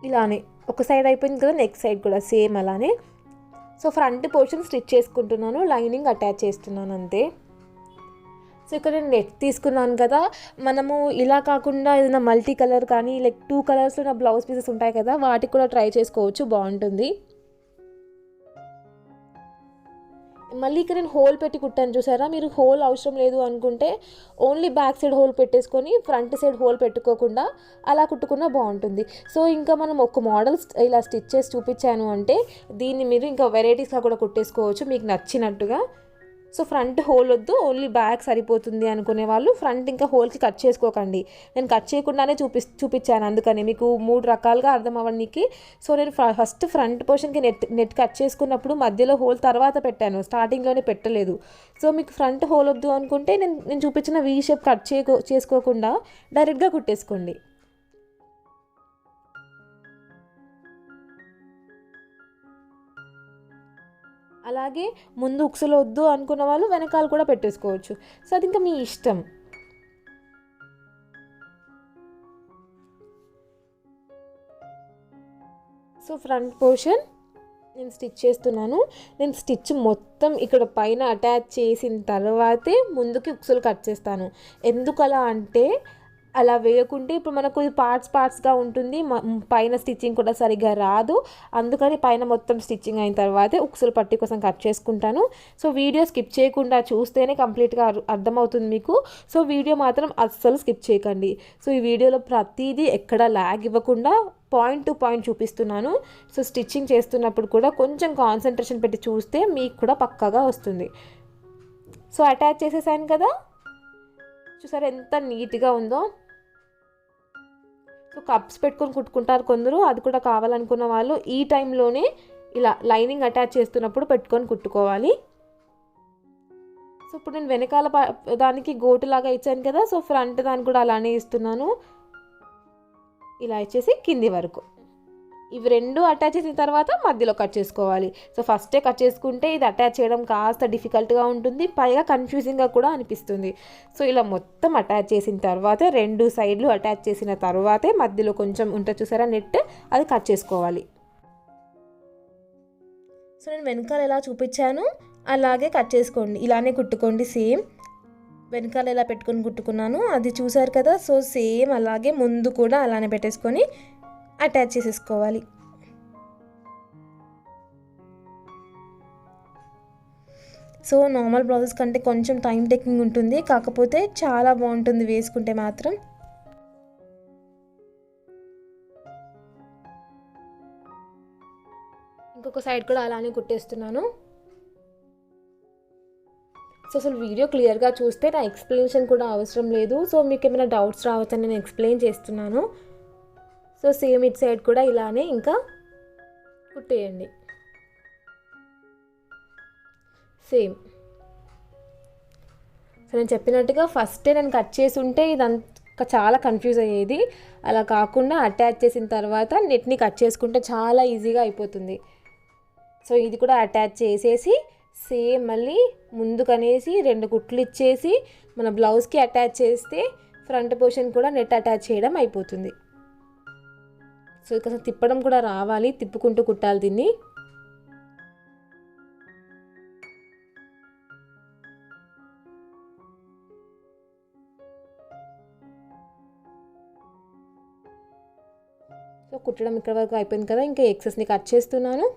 ఇలానే ఒక సైడ్ అయిపోయింది కదా, నెక్స్ట్ సైడ్ కూడా సేమ్ అలానే. సో ఫ్రంట్ పోర్షన్ స్టిచ్ చేసుకుంటున్నాను, లైనింగ్ అటాచ్ చేస్తున్నాను అంతే. సో ఇక్కడ నేను నెట్ తీసుకున్నాను కదా, మనము ఇలా కాకుండా ఏదైనా మల్టీ కలర్ కానీ లైక్ 2 కలర్స్లో నా బ్లౌజ్ పీసెస్ ఉంటాయి కదా, వాటికి కూడా ట్రై చేసుకోవచ్చు, బాగుంటుంది. మళ్ళీ ఇక్కడ నేను హోల్ పెట్టి కుట్టాను చూసారా, మీరు హోల్ అవసరం లేదు అనుకుంటే ఓన్లీ బ్యాక్ సైడ్ హోల్ పెట్టేసుకొని ఫ్రంట్ సైడ్ హోల్ పెట్టుకోకుండా అలా కుట్టుకున్నా బాగుంటుంది. సో ఇంకా మనం ఒక మోడల్ ఇలా స్టిచ్ చేసి చూపించాను అంటే దీన్ని మీరు ఇంకా వెరైటీస్గా కూడా కుట్టేసుకోవచ్చు మీకు నచ్చినట్టుగా. సో ఫ్రంట్ హోల్ వద్దు, ఓన్లీ బ్యాక్ సరిపోతుంది అనుకునే వాళ్ళు ఫ్రంట్ ఇంకా హోల్కి కట్ చేసుకోకండి. నేను కట్ చేయకుండానే చూపించాను, అందుకని మీకు 3 రకాలుగా అర్థం అవ్వడానికి. సో నేను ఫస్ట్ ఫ్రంట్ పోర్షన్కి నెట్ కట్ చేసుకున్నప్పుడు మధ్యలో హోల్ తర్వాత పెట్టాను, స్టార్టింగ్లోనే పెట్టలేదు. సో మీకు ఫ్రంట్ హోల్ వద్దు అనుకుంటే నేను చూపించిన వీ షేప్ కట్ చేసుకోకుండా డైరెక్ట్గా కుట్టేసుకోండి. అలాగే ముందు ఉక్సులు వద్దు అనుకున్న వాళ్ళు వెనకాల కూడా పెట్టేసుకోవచ్చు. సో అది ఇంకా మీ ఇష్టం. సో ఫ్రంట్ పోర్షన్ నేను స్టిచ్ చేస్తున్నాను. నేను స్టిచ్ మొత్తం ఇక్కడ పైన అటాచ్ చేసిన తర్వాతే ముందుకి ఉక్సులు కట్ చేస్తాను. ఎందుకు అలా అంటే అలా వేయకుంటే ఇప్పుడు మనకు పార్ట్స్గా ఉంటుంది, పైన స్టిచ్చింగ్ కూడా సరిగ్గా రాదు. అందుకని పైన మొత్తం స్టిచ్చింగ్ అయిన తర్వాతే ఉక్సులు పట్టి కోసం కట్ చేసుకుంటాను. సో వీడియో స్కిప్ చేయకుండా చూస్తేనే కంప్లీట్గా అర్థమవుతుంది మీకు. సో వీడియో మాత్రం అస్సలు స్కిప్ చేయకండి. సో ఈ వీడియోలో ప్రతిదీ ఎక్కడ ల్యాగ్ ఇవ్వకుండా పాయింట్ టు పాయింట్ చూపిస్తున్నాను. సో స్టిచ్చింగ్ చేస్తున్నప్పుడు కూడా కొంచెం కాన్సన్ట్రేషన్ పెట్టి చూస్తే మీకు కూడా పక్కాగా వస్తుంది. సో అటాచ్ చేసేసాను కదా, చూసారా ఎంత నీట్గా ఉందో. సో కప్స్ పెట్టుకొని కుట్టుకుంటారు కొందరు, అది కూడా కావాలనుకున్న వాళ్ళు ఈ టైంలోనే ఇలా లైనింగ్ అటాచ్ చేస్తున్నప్పుడు పెట్టుకొని కుట్టుకోవాలి. సో ఇప్పుడు నేను వెనకాల దానికి గోటులాగా ఇచ్చాను కదా, సో ఫ్రంట్ దానికి కూడా అలానే ఇస్తున్నాను. ఇలా ఇచ్చేసి కింది వరకు ఇవి రెండు అటాచ్ చేసిన తర్వాత మధ్యలో కట్ చేసుకోవాలి. సో ఫస్టే కట్ చేసుకుంటే ఇది అటాచ్ చేయడం కాస్త డిఫికల్ట్గా ఉంటుంది, పైగా కన్ఫ్యూజింగ్గా కూడా అనిపిస్తుంది. సో ఇలా మొత్తం అటాచ్ చేసిన తర్వాత రెండు సైడ్లు అటాచ్ చేసిన తర్వాతే మధ్యలో కొంచెం ఉంటుంది చూసారా నెట్, అది కట్ చేసుకోవాలి. సో నేను వెనకాల ఎలా చూపించాను అలాగే కట్ చేసుకోండి, ఇలానే కుట్టుకోండి. సేమ్ వెనకాల ఎలా పెట్టుకొని కుట్టుకున్నాను అది చూసారు కదా. సో సేమ్ అలాగే ముందు కూడా అలానే పెట్టేసుకొని అటాచ్ చేసేసుకోవాలి. సో నార్మల్ బ్లౌజెస్ కంటే కొంచెం టైం టేకింగ్ ఉంటుంది, కాకపోతే చాలా బాగుంటుంది వేసుకుంటే మాత్రం. ఇంకొక సైడ్ కూడా అలానే కుట్టేస్తున్నాను. సో అసలు వీడియో క్లియర్గా చూస్తే నా ఎక్స్ప్లెనేషన్ కూడా అవసరం లేదు. సో మీకు ఏమైనా డౌట్స్ రావచ్చని నేను ఎక్స్ప్లెయిన్ చేస్తున్నాను. సో సేమ్ ఇట్ సైడ్ కూడా ఇలానే ఇంకా కుట్టేయండి. సేమ్ సో నేను చెప్పినట్టుగా ఫస్టే నేను కట్ చేసి ఉంటే ఇదంతా చాలా కన్ఫ్యూజ్ అయ్యేది. అలా కాకుండా అటాచ్ చేసిన తర్వాత నెట్ని కట్ చేసుకుంటే చాలా ఈజీగా అయిపోతుంది. సో ఇది కూడా అటాచ్ చేసేసి సేమ్ మళ్ళీ ముందుకనేసి రెండు కుట్లు ఇచ్చేసి మన బ్లౌజ్కి అటాచ్ చేస్తే ఫ్రంట్ పోర్షన్ కూడా నెట్ అటాచ్ చేయడం అయిపోతుంది. సో ఇక తిప్పడం కూడా రావాలి, తిప్పుకుంటూ కుట్టాలి దీన్ని. సో కుట్టడం ఇక్కడ వరకు అయిపోయింది కదా, ఇంకా ఎక్సెస్ని కట్ చేస్తున్నాను.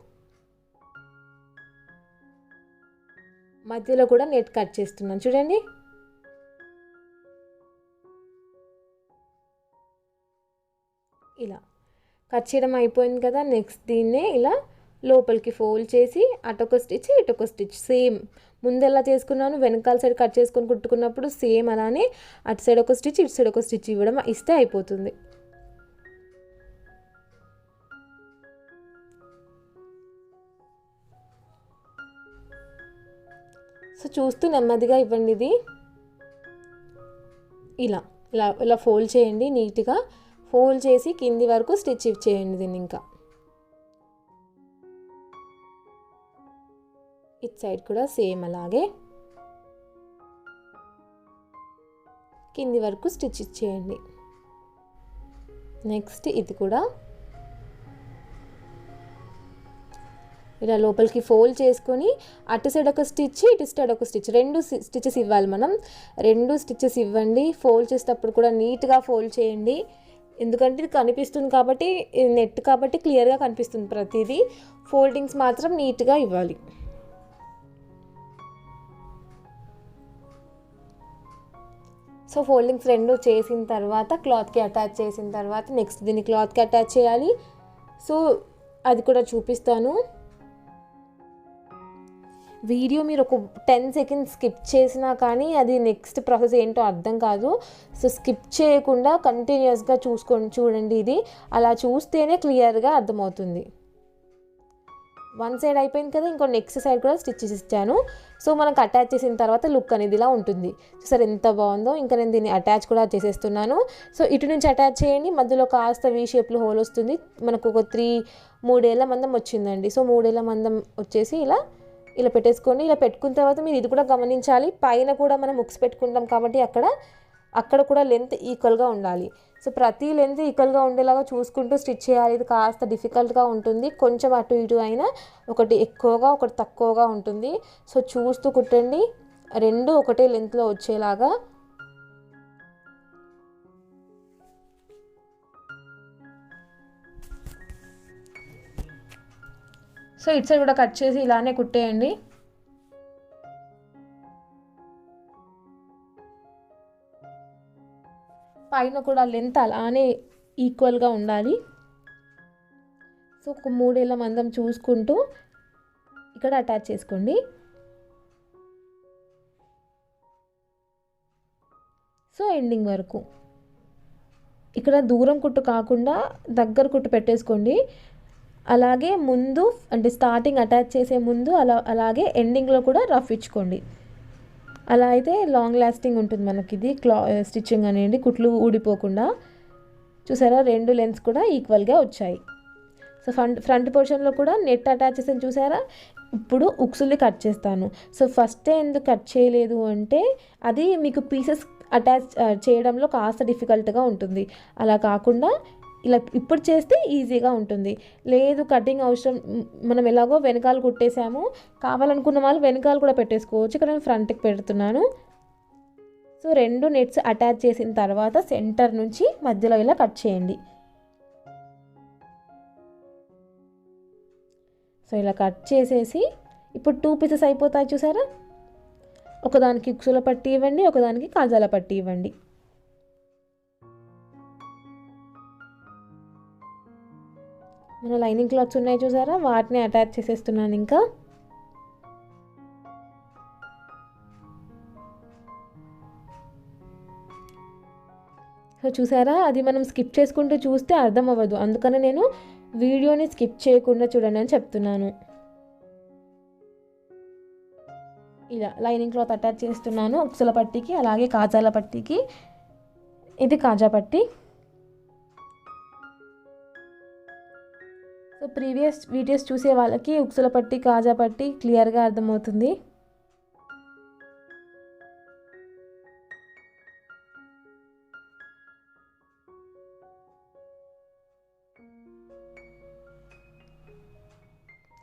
మధ్యలో కూడా నెట్ కట్ చేస్తున్నాను చూడండి. ఇలా కట్ చేయడం అయిపోయింది కదా. నెక్స్ట్ దీన్నే ఇలా లోపలికి ఫోల్డ్ చేసి అటొక స్టిచ్ ఇటొక స్టిచ్ సేమ్ ముందు ఎలా చేసుకున్నాను వెనకాల సైడ్ కట్ చేసుకొని కుట్టుకున్నప్పుడు సేమ్ అలానే అటు సైడ్ ఒక స్టిచ్ ఇటు సైడ్ ఒక స్టిచ్ ఇవ్వడం ఇస్తే అయిపోతుంది. సో చూస్తూ నెమ్మదిగా ఇవ్వండి. ఇది ఇలా ఇలా ఇలా ఫోల్డ్ చేయండి, నీట్గా ఫోల్డ్ చేసి కింది వరకు స్టిచ్ చేయండి దీన్ని. ఇంకా ఇట్ సైడ్ కూడా సేమ్ అలాగే కింది వరకు స్టిచ్ ఇచ్చేయండి. నెక్స్ట్ ఇది కూడా ఇలా లోపలికి ఫోల్డ్ చేసుకొని అటు సైడ్ ఒక స్టిచ్ ఇటు సైడ్ ఒక స్టిచ్ రెండు స్టిచెస్ ఇవ్వాలి మనం. రెండు స్టిచెస్ ఇవ్వండి. ఫోల్డ్ చేసేటప్పుడు కూడా నీట్గా ఫోల్డ్ చేయండి, ఎందుకంటే ఇది కనిపిస్తుంది కాబట్టి నెట్ కాబట్టి క్లియర్గా కనిపిస్తుంది ప్రతిదీ. ఫోల్డింగ్స్ మాత్రం నీట్గా ఇవ్వాలి. సో ఫోల్డింగ్స్ రెండు చేసిన తర్వాత క్లాత్కి అటాచ్ చేసిన తర్వాత నెక్స్ట్ దీన్ని క్లాత్కి అటాచ్ చేయాలి. సో అది కూడా చూపిస్తాను. వీడియో మీరు ఒక 10 సెకండ్స్ స్కిప్ చేసినా కానీ అది నెక్స్ట్ ప్రాసెస్ ఏంటో అర్థం కాదు. సో స్కిప్ చేయకుండా కంటిన్యూస్గా చూడండి. ఇది అలా చూస్తేనే క్లియర్గా అర్థమవుతుంది. వన్ సైడ్ అయిపోయింది కదా, ఇంకో నెక్స్ట్ సైడ్ కూడా స్టిచ్చెస్ ఇచ్చాను. సో మనకు అటాచ్ చేసిన తర్వాత లుక్ అనేది ఇలా ఉంటుంది. చూసారు ఎంత బాగుందో. ఇంకా నేను దీన్ని అటాచ్ కూడా చేసేస్తున్నాను. సో ఇటు నుంచి అటాచ్ చేయండి, మధ్యలో కాస్త వీ షేప్లో హోల్ వస్తుంది. మనకు ఒక 3 ఏళ్ల మందం వచ్చిందండి. సో 3 ఏళ్ల మందం వచ్చేసి ఇలా పెట్టేసుకోండి. ఇలా పెట్టుకున్న తర్వాత మీరు ఇది కూడా గమనించాలి, పైన కూడా మనం ముక్స్ పెట్టుకుంటాం కాబట్టి అక్కడ కూడా లెంత్ ఈక్వల్గా ఉండాలి. సో ప్రతి లెంత్ ఈక్వల్గా ఉండేలాగా చూసుకుంటూ స్టిచ్ చేయాలి. ఇది కాస్త డిఫికల్ట్గా ఉంటుంది, కొంచెం అటు ఇటు అయినా ఒకటి ఎక్కువగా ఒకటి తక్కువగా ఉంటుంది. సో చూస్తూ కుట్టండి, రెండు ఒకటే లెంత్లో వచ్చేలాగా. సో ఇటు సైడ్ కూడా కట్ చేసి ఇలానే కుట్టేయండి. పైన కూడా లెంత్ అలానే ఈక్వల్గా ఉండాలి. సో ఒక 3 ఏళ్ల మందం చూసుకుంటూ ఇక్కడ అటాచ్ చేసుకోండి. సో ఎండింగ్ వరకు ఇక్కడ దూరం కుట్టు కాకుండా దగ్గర కుట్టు పెట్టేసుకోండి. అలాగే ముందు అంటే స్టార్టింగ్ అటాచ్ చేసే ముందు అలాగే ఎండింగ్లో కూడా రఫ్ ఇచ్చుకోండి. అలా అయితే లాంగ్ లాస్టింగ్ ఉంటుంది మనకి ఇది స్టిచ్చింగ్ అనేది, కుట్లు ఊడిపోకుండా. చూసారా, 2 లెన్స్ కూడా ఈక్వల్గా వచ్చాయి. సో ఫ్రంట్ పోర్షన్లో కూడా నెట్ అటాచ్ చేసాను చూసారా. ఇప్పుడు ఉక్సుల్ని కట్ చేస్తాను. సో ఫస్టే ఎందుకు కట్ చేయలేదు అంటే అది మీకు పీసెస్ అటాచ్ చేయడంలో కాస్త డిఫికల్ట్గా ఉంటుంది. అలా కాకుండా ఇలా ఇప్పుడు చేస్తే ఈజీగా ఉంటుంది. లేదు కటింగ్ అవసరం, మనం ఎలాగో వెనకాల కుట్టేసాము, కావాలనుకున్న వాళ్ళు వెనకాల కూడా పెట్టేసుకోవచ్చు. ఇక్కడ నేను ఫ్రంట్కి పెడుతున్నాను. సో 2 నెట్స్ అటాచ్ చేసిన తర్వాత సెంటర్ నుంచి మధ్యలో ఇలా కట్ చేయండి. సో ఇలా కట్ చేసేసి ఇప్పుడు 2 పీసెస్ అయిపోతాయి చూసారా. ఒకదానికి ఉక్సుల పట్టి ఇవ్వండి, ఒకదానికి కాజాల పట్టి ఇవ్వండి. మన లైనింగ్ క్లాత్స్ ఉన్నాయి చూసారా, వాటిని అటాచ్ చేసేస్తున్నాను ఇంకా. సో చూసారా, అది మనం స్కిప్ చేసుకుంటూ చూస్తే అర్థం అవ్వదు, అందుకని నేను వీడియోని స్కిప్ చేయకుండా చూడండి అని చెప్తున్నాను. ఇలా లైనింగ్ క్లాత్ అటాచ్ చేస్తున్నాను ఉక్సుల పట్టీకి, అలాగే కాజాల పట్టీకి. ఇది కాజా పట్టీ. సో ప్రీవియస్ వీడియోస్ చూసే వాళ్ళకి ఉక్సుల పట్టీ, కాజా పట్టీ క్లియర్గా అర్థమవుతుంది.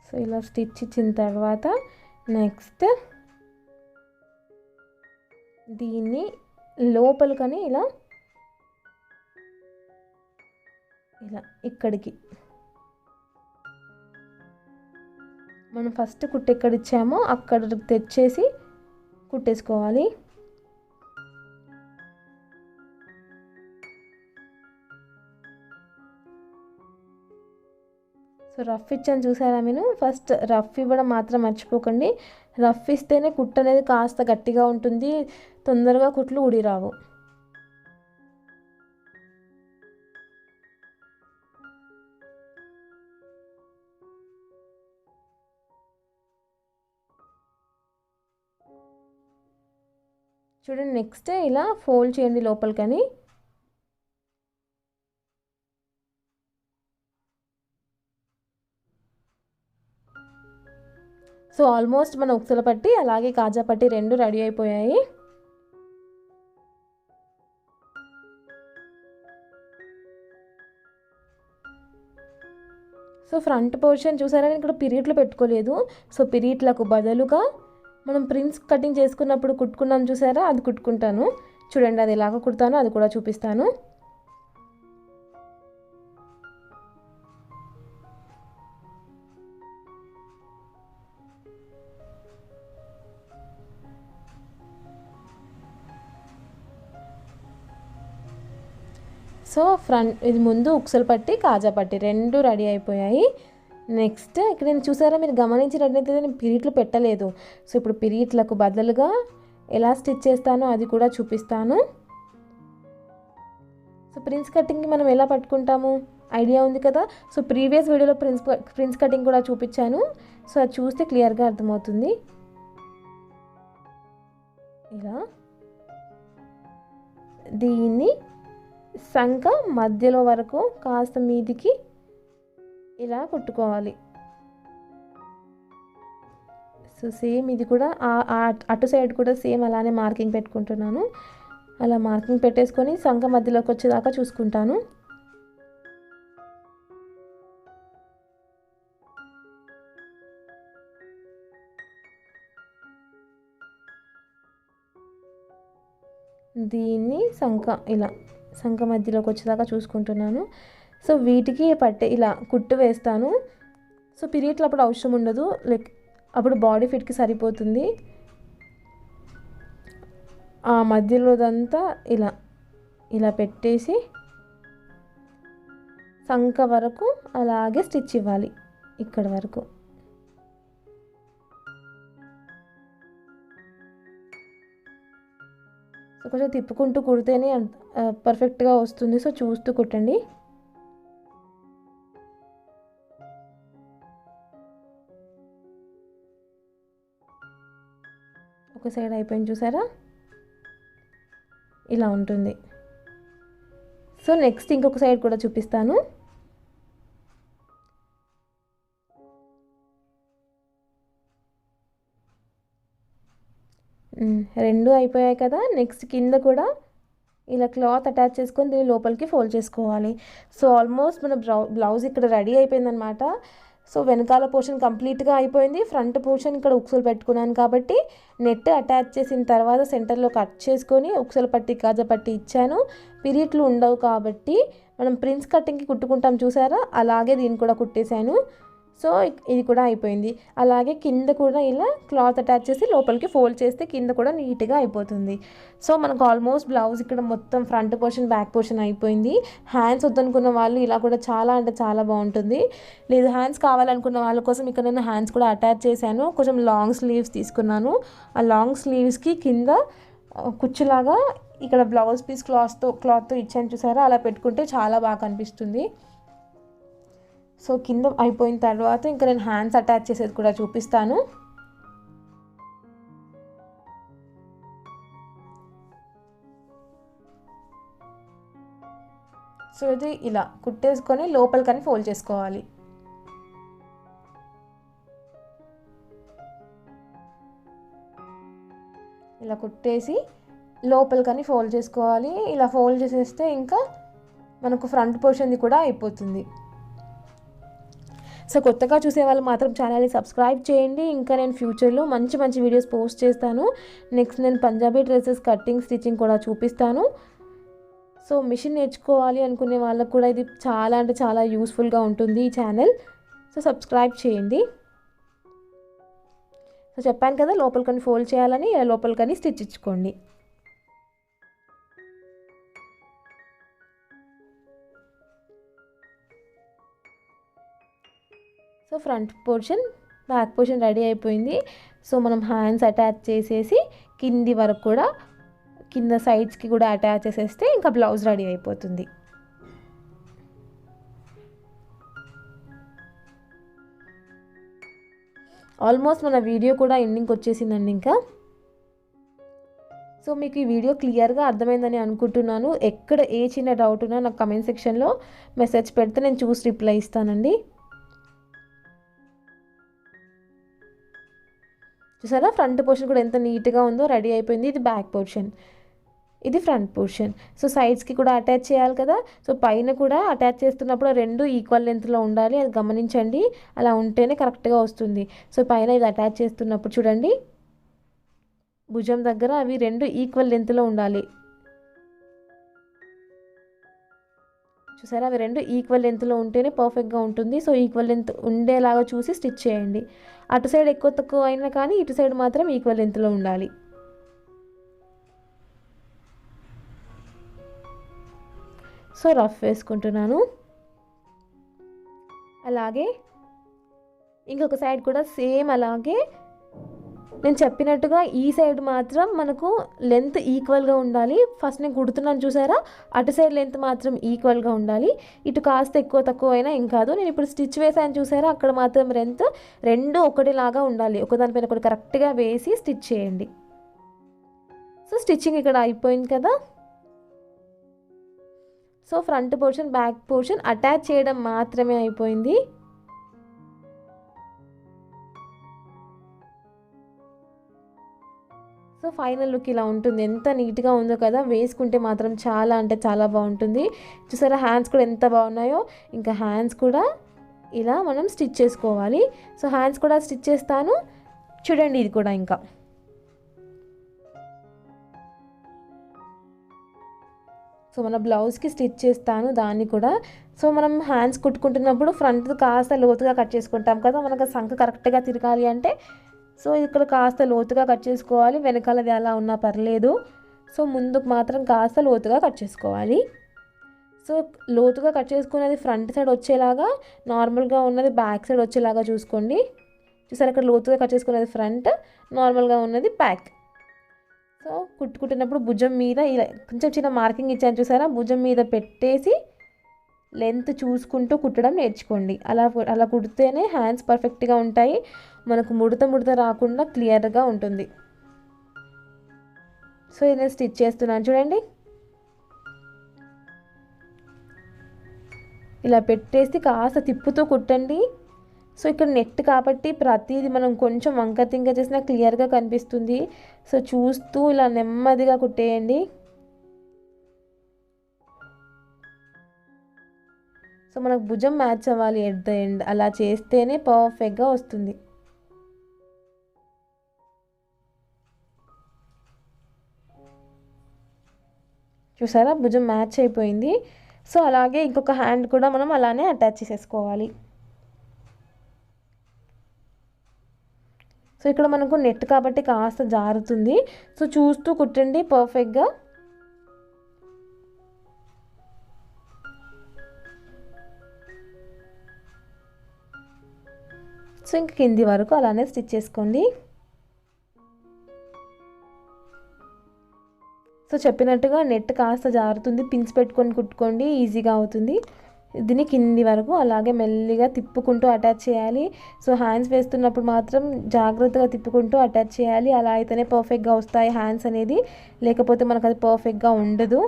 సో ఇలా స్టిచ్ ఇచ్చిన తర్వాత నెక్స్ట్ దీన్ని లోపలికని ఇలా ఇలా ఇక్కడికి మనం ఫస్ట్ కుట్టు ఎక్కడ ఇచ్చామో అక్కడ తెచ్చేసి కుట్టేసుకోవాలి. సో రఫ్ ఇచ్చాను చూసారా, నేను ఫస్ట్ రఫ్ ఇవ్వడం మాత్రం మర్చిపోకండి. రఫ్ ఇస్తేనే కుట్టు అనేది కాస్త గట్టిగా ఉంటుంది, తొందరగా కుట్లు ఊడి రావు. చూడండి, నెక్స్ట్ ఇలా ఫోల్డ్ చేయండి లోపలికని. సో ఆల్మోస్ట్ మన ఉక్సుల పట్టి అలాగే కాజా పట్టి 2 రెడీ అయిపోయాయి. సో ఫ్రంట్ పోర్షన్ చూసారా, నేను ఇక్కడ పిరియట్లు పెట్టుకోలేదు. సో పిరియట్లకు బదులుగా మనం ప్రిన్స్ కటింగ్ చేసుకున్నప్పుడు కుట్టుకున్నాం చూసారా, అది కుట్టుకుంటాను. చూడండి అది ఎలాగ కుడతానో అది కూడా చూపిస్తాను. సో ఇది ముందు ఉక్సుల పట్టి, కాజా పట్టి 2 రెడీ అయిపోయాయి. నెక్స్ట్ ఇక్కడ నేను చూసారా, మీరు గమనించినట్లయితే నేను పిరియట్లు పెట్టలేదు. సో ఇప్పుడు పిరియట్లకు బదులుగా ఎలా స్టిచ్ చేస్తానో అది కూడా చూపిస్తాను. సో ప్రిన్స్ కటింగ్కి మనం ఎలా పట్టుకుంటాము ఐడియా ఉంది కదా. సో ప్రీవియస్ వీడియోలో ప్రిన్స్ కటింగ్ కూడా చూపించాను. సో అది చూస్తే క్లియర్గా అర్థమవుతుంది. ఇలా దీన్ని సంక మధ్యలో వరకు కాస్త మీదికి ఇలా కుట్టుకోవాలి. సో సేమ్ ఇది కూడా అటు సైడ్ కూడా సేమ్ అలానే మార్కింగ్ పెట్టుకుంటున్నాను. అలా మార్కింగ్ పెట్టేసుకొని సంక మధ్యలోకి వచ్చేదాకా చూసుకుంటాను. దీన్ని సంక మధ్యలోకి వచ్చేదాకా చూసుకుంటున్నాను. సో వీటికి ఇలా కుట్టు వేస్తాను. సో పీరియడ్లు అప్పుడు అవసరం ఉండదు, లైక్ అప్పుడు బాడీ ఫిట్కి సరిపోతుంది. ఆ మధ్యలోదంతా ఇలా పెట్టేసి సంక వరకు అలాగే స్టిచ్ ఇవ్వాలి ఇక్కడ వరకు. సో కొంచెం తిప్పుకుంటూ కుడితేనే పర్ఫెక్ట్గా వస్తుంది. సో చూస్తూ కుట్టండి. ఒక సైడ్ అయిపోయింది చూసారా, ఇలా ఉంటుంది. సో నెక్స్ట్ ఇంకొక సైడ్ కూడా చూపిస్తాను. రెండు అయిపోయాయి కదా. నెక్స్ట్ కింద కూడా ఇలా క్లాత్ అటాచ్ చేసుకొని దీన్ని లోపలికి ఫోల్డ్ చేసుకోవాలి. సో ఆల్మోస్ట్ మన బ్లౌజ్ ఇక్కడ రెడీ అయిపోయిందనమాట. సో వెనకాల పోర్షన్ కంప్లీట్గా అయిపోయింది. ఫ్రంట్ పోర్షన్ ఇక్కడ ఉక్సులు పెట్టుకున్నాను కాబట్టి నెట్ అటాచ్ చేసిన తర్వాత సెంటర్లో కట్ చేసుకొని ఉక్సుల పట్టి కాజా పట్టి ఇచ్చాను. పిరియట్లు ఉండవు కాబట్టి మనం ప్రిన్స్ కటింగ్కి కుట్టుకుంటాం చూసారా, అలాగే దీన్ని కూడా కుట్టేశాను. సో ఇది కూడా అయిపోయింది. అలాగే కింద కూడా ఇలా క్లాత్ అటాచ్ చేసి లోపలికి ఫోల్డ్ చేస్తే కింద కూడా నీట్గా అయిపోతుంది. సో మనకు ఆల్మోస్ట్ బ్లౌజ్ ఇక్కడ మొత్తం ఫ్రంట్ పోర్షన్ బ్యాక్ పోర్షన్ అయిపోయింది. హ్యాండ్స్ వద్దనుకున్న వాళ్ళు ఇలా కూడా చాలా అంటే చాలా బాగుంటుంది. లేదు హ్యాండ్స్ కావాలనుకున్న వాళ్ళ కోసం ఇక్కడ నేను హ్యాండ్స్ కూడా అటాచ్ చేశాను. కొంచెం లాంగ్ స్లీవ్స్ తీసుకున్నాను. ఆ లాంగ్ స్లీవ్స్కి కింద కుచ్చులాగా ఇక్కడ బ్లౌజ్ పీస్ క్లాత్తో ఇచ్చాను చూసారా, అలా పెట్టుకుంటే చాలా బాగా కనిపిస్తుంది. సో కింద అయిపోయిన తర్వాత ఇంకా నేను హ్యాండ్స్ అటాచ్ చేసేది కూడా చూపిస్తాను. సో ఇది ఇలా కుట్టేసుకొని లోపలికని ఫోల్డ్ చేసుకోవాలి. ఇలా కుట్టేసి లోపలికని ఫోల్డ్ చేసుకోవాలి. ఇలా ఫోల్డ్ చేసేస్తే ఇంకా మనకు ఫ్రంట్ పోర్షన్ది కూడా అయిపోతుంది. సో కొత్తగా చూసే వాళ్ళు మాత్రం ఛానల్ని సబ్స్క్రైబ్ చేయండి. ఇంకా నేను ఫ్యూచర్లో మంచి మంచి వీడియోస్ పోస్ట్ చేస్తాను. నెక్స్ట్ నేను పంజాబీ డ్రెస్సెస్ కటింగ్ స్టిచ్చింగ్ కూడా చూపిస్తాను. సో మిషన్ నేర్చుకోవాలి అనుకునే వాళ్ళకు కూడా ఇది చాలా అంటే చాలా యూస్ఫుల్గా ఉంటుంది ఈ ఛానల్. సో సబ్స్క్రైబ్ చేయండి. సో చెప్పాను కదా లోపలికని ఫోల్డ్ చేయాలని, లోపలికని స్టిచ్ ఇచ్చుకోండి. So front portion back portion ready అయిపోయింది. సో మనం హ్యాండ్స్ అటాచ్ చేసేసి కింది వరకు కూడా కింద సైడ్స్కి కూడా అటాచ్ చేసేస్తే ఇంకా బ్లౌజ్ రెడీ అయిపోతుంది. ఆల్మోస్ట్ మన వీడియో కూడా ఎండింగ్కి వచ్చేసిందండి ఇంకా. సో మీకు ఈ వీడియో క్లియర్గా అర్థమైందని అనుకుంటున్నాను. ఎక్కడ ఏ చిన్న డౌట్ ఉన్నా నాకు కమెంట్ సెక్షన్లో మెసేజ్ పెడితే నేను చూసి రిప్లై ఇస్తానండి. చూసారా ఫ్రంట్ పోర్షన్ కూడా ఎంత నీట్గా ఉందో, రెడీ అయిపోయింది. ఇది బ్యాక్ పోర్షన్, ఇది ఫ్రంట్ పోర్షన్. సో సైడ్స్కి కూడా అటాచ్ చేయాలి కదా. సో పైన కూడా అటాచ్ చేస్తున్నప్పుడు రెండు ఈక్వల్ లెంత్లో ఉండాలి, అది గమనించండి. అలా ఉంటేనే కరెక్ట్గా వస్తుంది. సో పైన ఇది అటాచ్ చేస్తున్నప్పుడు చూడండి, భుజం దగ్గర అవి రెండు ఈక్వల్ లెంత్లో ఉండాలి. చూసారా అవి రెండు ఈక్వల్ లెంత్లో ఉంటేనే పర్ఫెక్ట్గా ఉంటుంది. సో ఈక్వల్ లెంత్ ఉండేలాగా చూసి స్టిచ్ చేయండి. అటు సైడ్ ఎక్కువ తక్కువ అయినా కానీ ఇటు సైడ్ మాత్రం ఈక్వల్ లెంత్లో ఉండాలి. సో రఫ్ వేసుకుంటున్నాను. అలాగే ఇంకొక సైడ్ కూడా సేమ్ అలాగే నేను చెప్పినట్టుగా ఈ సైడ్ మాత్రం మనకు లెంత్ ఈక్వల్గా ఉండాలి. ఫస్ట్ నేను కుడుతున్నాను చూసారా, అటు సైడ్ లెంత్ మాత్రం ఈక్వల్గా ఉండాలి. ఇటు కాస్త ఎక్కువ తక్కువ అయినా ఏం కాదు. నేను ఇప్పుడు స్టిచ్ వేసాను చూసారా, అక్కడ మాత్రం లెంత్ రెండు ఒకటిలాగా ఉండాలి. ఒకదానిపైన ఒకటి కరెక్ట్గా వేసి స్టిచ్ చేయండి. సో స్టిచ్చింగ్ ఇక్కడ అయిపోయింది కదా. So front portion back portion attach చేయడం మాత్రమే అయిపోయింది. సో ఫైనల్ లుక్ ఇలా ఉంటుంది. ఎంత నీట్గా ఉందో కదా, వేసుకుంటే మాత్రం చాలా అంటే చాలా బాగుంటుంది. చూసారా హ్యాండ్స్ కూడా ఎంత బాగున్నాయో. ఇంకా హ్యాండ్స్ కూడా ఇలా మనం స్టిచ్ చేసుకోవాలి. సో హ్యాండ్స్ కూడా స్టిచ్ చేస్తాను చూడండి. ఇది కూడా ఇంకా సో మన బ్లౌజ్కి స్టిచ్ చేస్తాను దాన్ని కూడా. సో మనం హ్యాండ్స్ కుట్టుకుంటున్నప్పుడు ఫ్రంట్ కాస్త లోతుగా కట్ చేసుకుంటాం కదా, మనకు సంఖ కరెక్ట్గా తిరగాలి అంటే. సో ఇక్కడ కాస్త లోతుగా కట్ చేసుకోవాలి, వెనకాలది అలా ఉన్నా పర్లేదు. సో ముందుకు మాత్రం కాస్త లోతుగా కట్ చేసుకోవాలి. సో లోతుగా కట్ చేసుకునేది ఫ్రంట్ సైడ్ వచ్చేలాగా, నార్మల్గా ఉన్నది బ్యాక్ సైడ్ వచ్చేలాగా చూసుకోండి. చూసారు అక్కడ లోతుగా కట్ చేసుకునేది ఫ్రంట్, నార్మల్గా ఉన్నది బ్యాక్. సో కుట్టుకుంటున్నప్పుడు భుజం మీద ఇలా కొంచెం చిన్న మార్కింగ్ ఇచ్చాను చూసారా, భుజం మీద పెట్టేసి లెంత్ చూసుకుంటూ కుట్టడం నేర్చుకోండి. అలా కుడితేనే హ్యాండ్స్ పర్ఫెక్ట్గా ఉంటాయి, మనకు ముడత రాకుండా క్లియర్గా ఉంటుంది. సో ఇది నేను స్టిచ్ చేస్తున్నాను చూడండి. ఇలా పెట్టేసి కాస్త తిప్పుతూ కుట్టండి. సో ఇక్కడ నెట్ కాబట్టి ప్రతిదీ మనం కొంచెం వంక తింక చేసినా క్లియర్గా కనిపిస్తుంది. సో చూస్తూ ఇలా నెమ్మదిగా కుట్టేయండి. సో మనకు భుజం మ్యాచ్ అవ్వాలి ఎట్ ద ఎండ్, అలా చేస్తేనే పర్ఫెక్ట్గా వస్తుంది. చూసారా భుజం మ్యాచ్ అయిపోయింది. సో అలాగే ఇంకొక హ్యాండ్ కూడా మనం అలానే అటాచ్ చేసేసుకోవాలి. సో ఇక్కడ మనకు నెట్ కాబట్టి కాస్త జారుతుంది. సో చూస్తూ కుట్టండి పర్ఫెక్ట్గా. సో ఇంక కింది వరకు అలానే స్టిచ్ చేసుకోండి. సో చెప్పినట్టుగా నెట్ కాస్త జారుతుంది, పిన్స్ పెట్టుకొని కుట్టుకోండి, ఈజీగా అవుతుంది. దీన్ని కింది వరకు అలాగే మెల్లిగా తిప్పుకుంటూ అటాచ్ చేయాలి. సో హ్యాండ్స్ వేస్తున్నప్పుడు మాత్రం జాగ్రత్తగా తిప్పుకుంటూ అటాచ్ చేయాలి. అలా అయితేనే పర్ఫెక్ట్గా వస్తాయి హ్యాండ్స్ అనేది, లేకపోతే మనకు అది పర్ఫెక్ట్గా ఉండదు.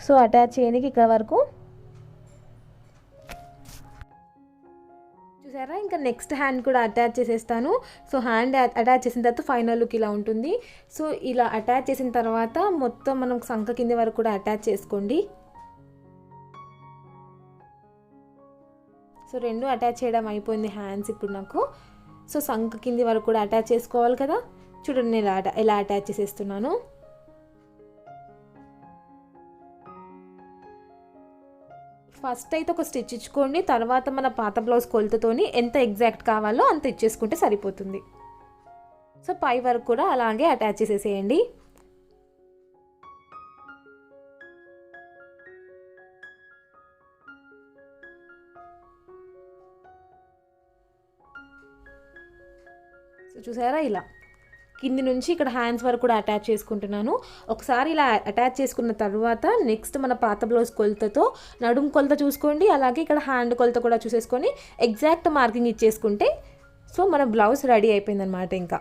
సో అటాచ్ చేయడానికి ఇక్కడ వరకు చూసారా. ఇంకా నెక్స్ట్ హ్యాండ్ కూడా అటాచ్ చేసేస్తాను. సో హ్యాండ్ అటాచ్ చేసిన తర్వాత ఫైనల్ లుక్ ఇలా ఉంటుంది. సో ఇలా అటాచ్ చేసిన తర్వాత మొత్తం మనం సంక కింది వరకు కూడా అటాచ్ చేసుకోండి. సో రెండు అటాచ్ చేయడం అయిపోయింది హ్యాండ్స్ ఇప్పుడు నాకు. సో సంక కింది వరకు కూడా అటాచ్ చేసుకోవాలి కదా. చూడండి నేను ఎలా అటాచ్ చేసేస్తున్నాను. ఫస్ట్ అయితే ఒక స్టిచ్ ఇచ్చుకోండి, తర్వాత మన పాత బ్లౌజ్ కొలతతోని ఎంత ఎగ్జాక్ట్ కావాలో అంత ఇచ్చేసుకుంటే సరిపోతుంది. సో పై వరకు కూడా అలాగే అటాచ్ చేసేసేయండి. సో చూసారా ఇలా కింది నుంచి ఇక్కడ హ్యాండ్స్ వరకు కూడా అటాచ్ చేసుకుంటున్నాను. ఒకసారి ఇలా అటాచ్ చేసుకున్న తర్వాత నెక్స్ట్ మన పాత బ్లౌజ్ కొలతతో నడుము కొలత చూసుకోండి, అలాగే ఇక్కడ హ్యాండ్ కొలత కూడా చూసేసుకొని ఎగ్జాక్ట్ మార్కింగ్ ఇచ్చేసుకుంటే సో మన బ్లౌజ్ రెడీ అయిపోయిందనమాట ఇంకా.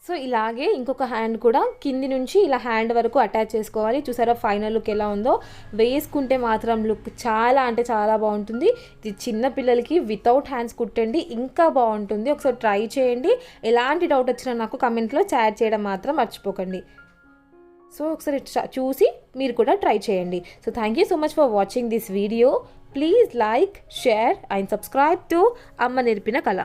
సో ఇలాగే ఇంకొక హ్యాండ్ కూడా కింది నుంచి ఇలా హ్యాండ్ వరకు అటాచ్ చేసుకోవాలి. చూసారా ఫైనల్ లుక్ ఎలా ఉందో. వేసుకుంటే మాత్రం లుక్ చాలా అంటే చాలా బాగుంటుంది. ఇది చిన్న పిల్లలకి వితౌట్ హ్యాండ్స్ కుట్టండి, ఇంకా బాగుంటుంది. ఒకసారి ట్రై చేయండి. ఎలాంటి డౌట్ వచ్చినా నాకు కమెంట్లో చాట్ చేయడం మాత్రం మర్చిపోకండి. సో ఒకసారి చూసి మీరు కూడా ట్రై చేయండి. So thank you so much for watching this video. Please like, share and subscribe to అమ్మ నేర్పిన కళ.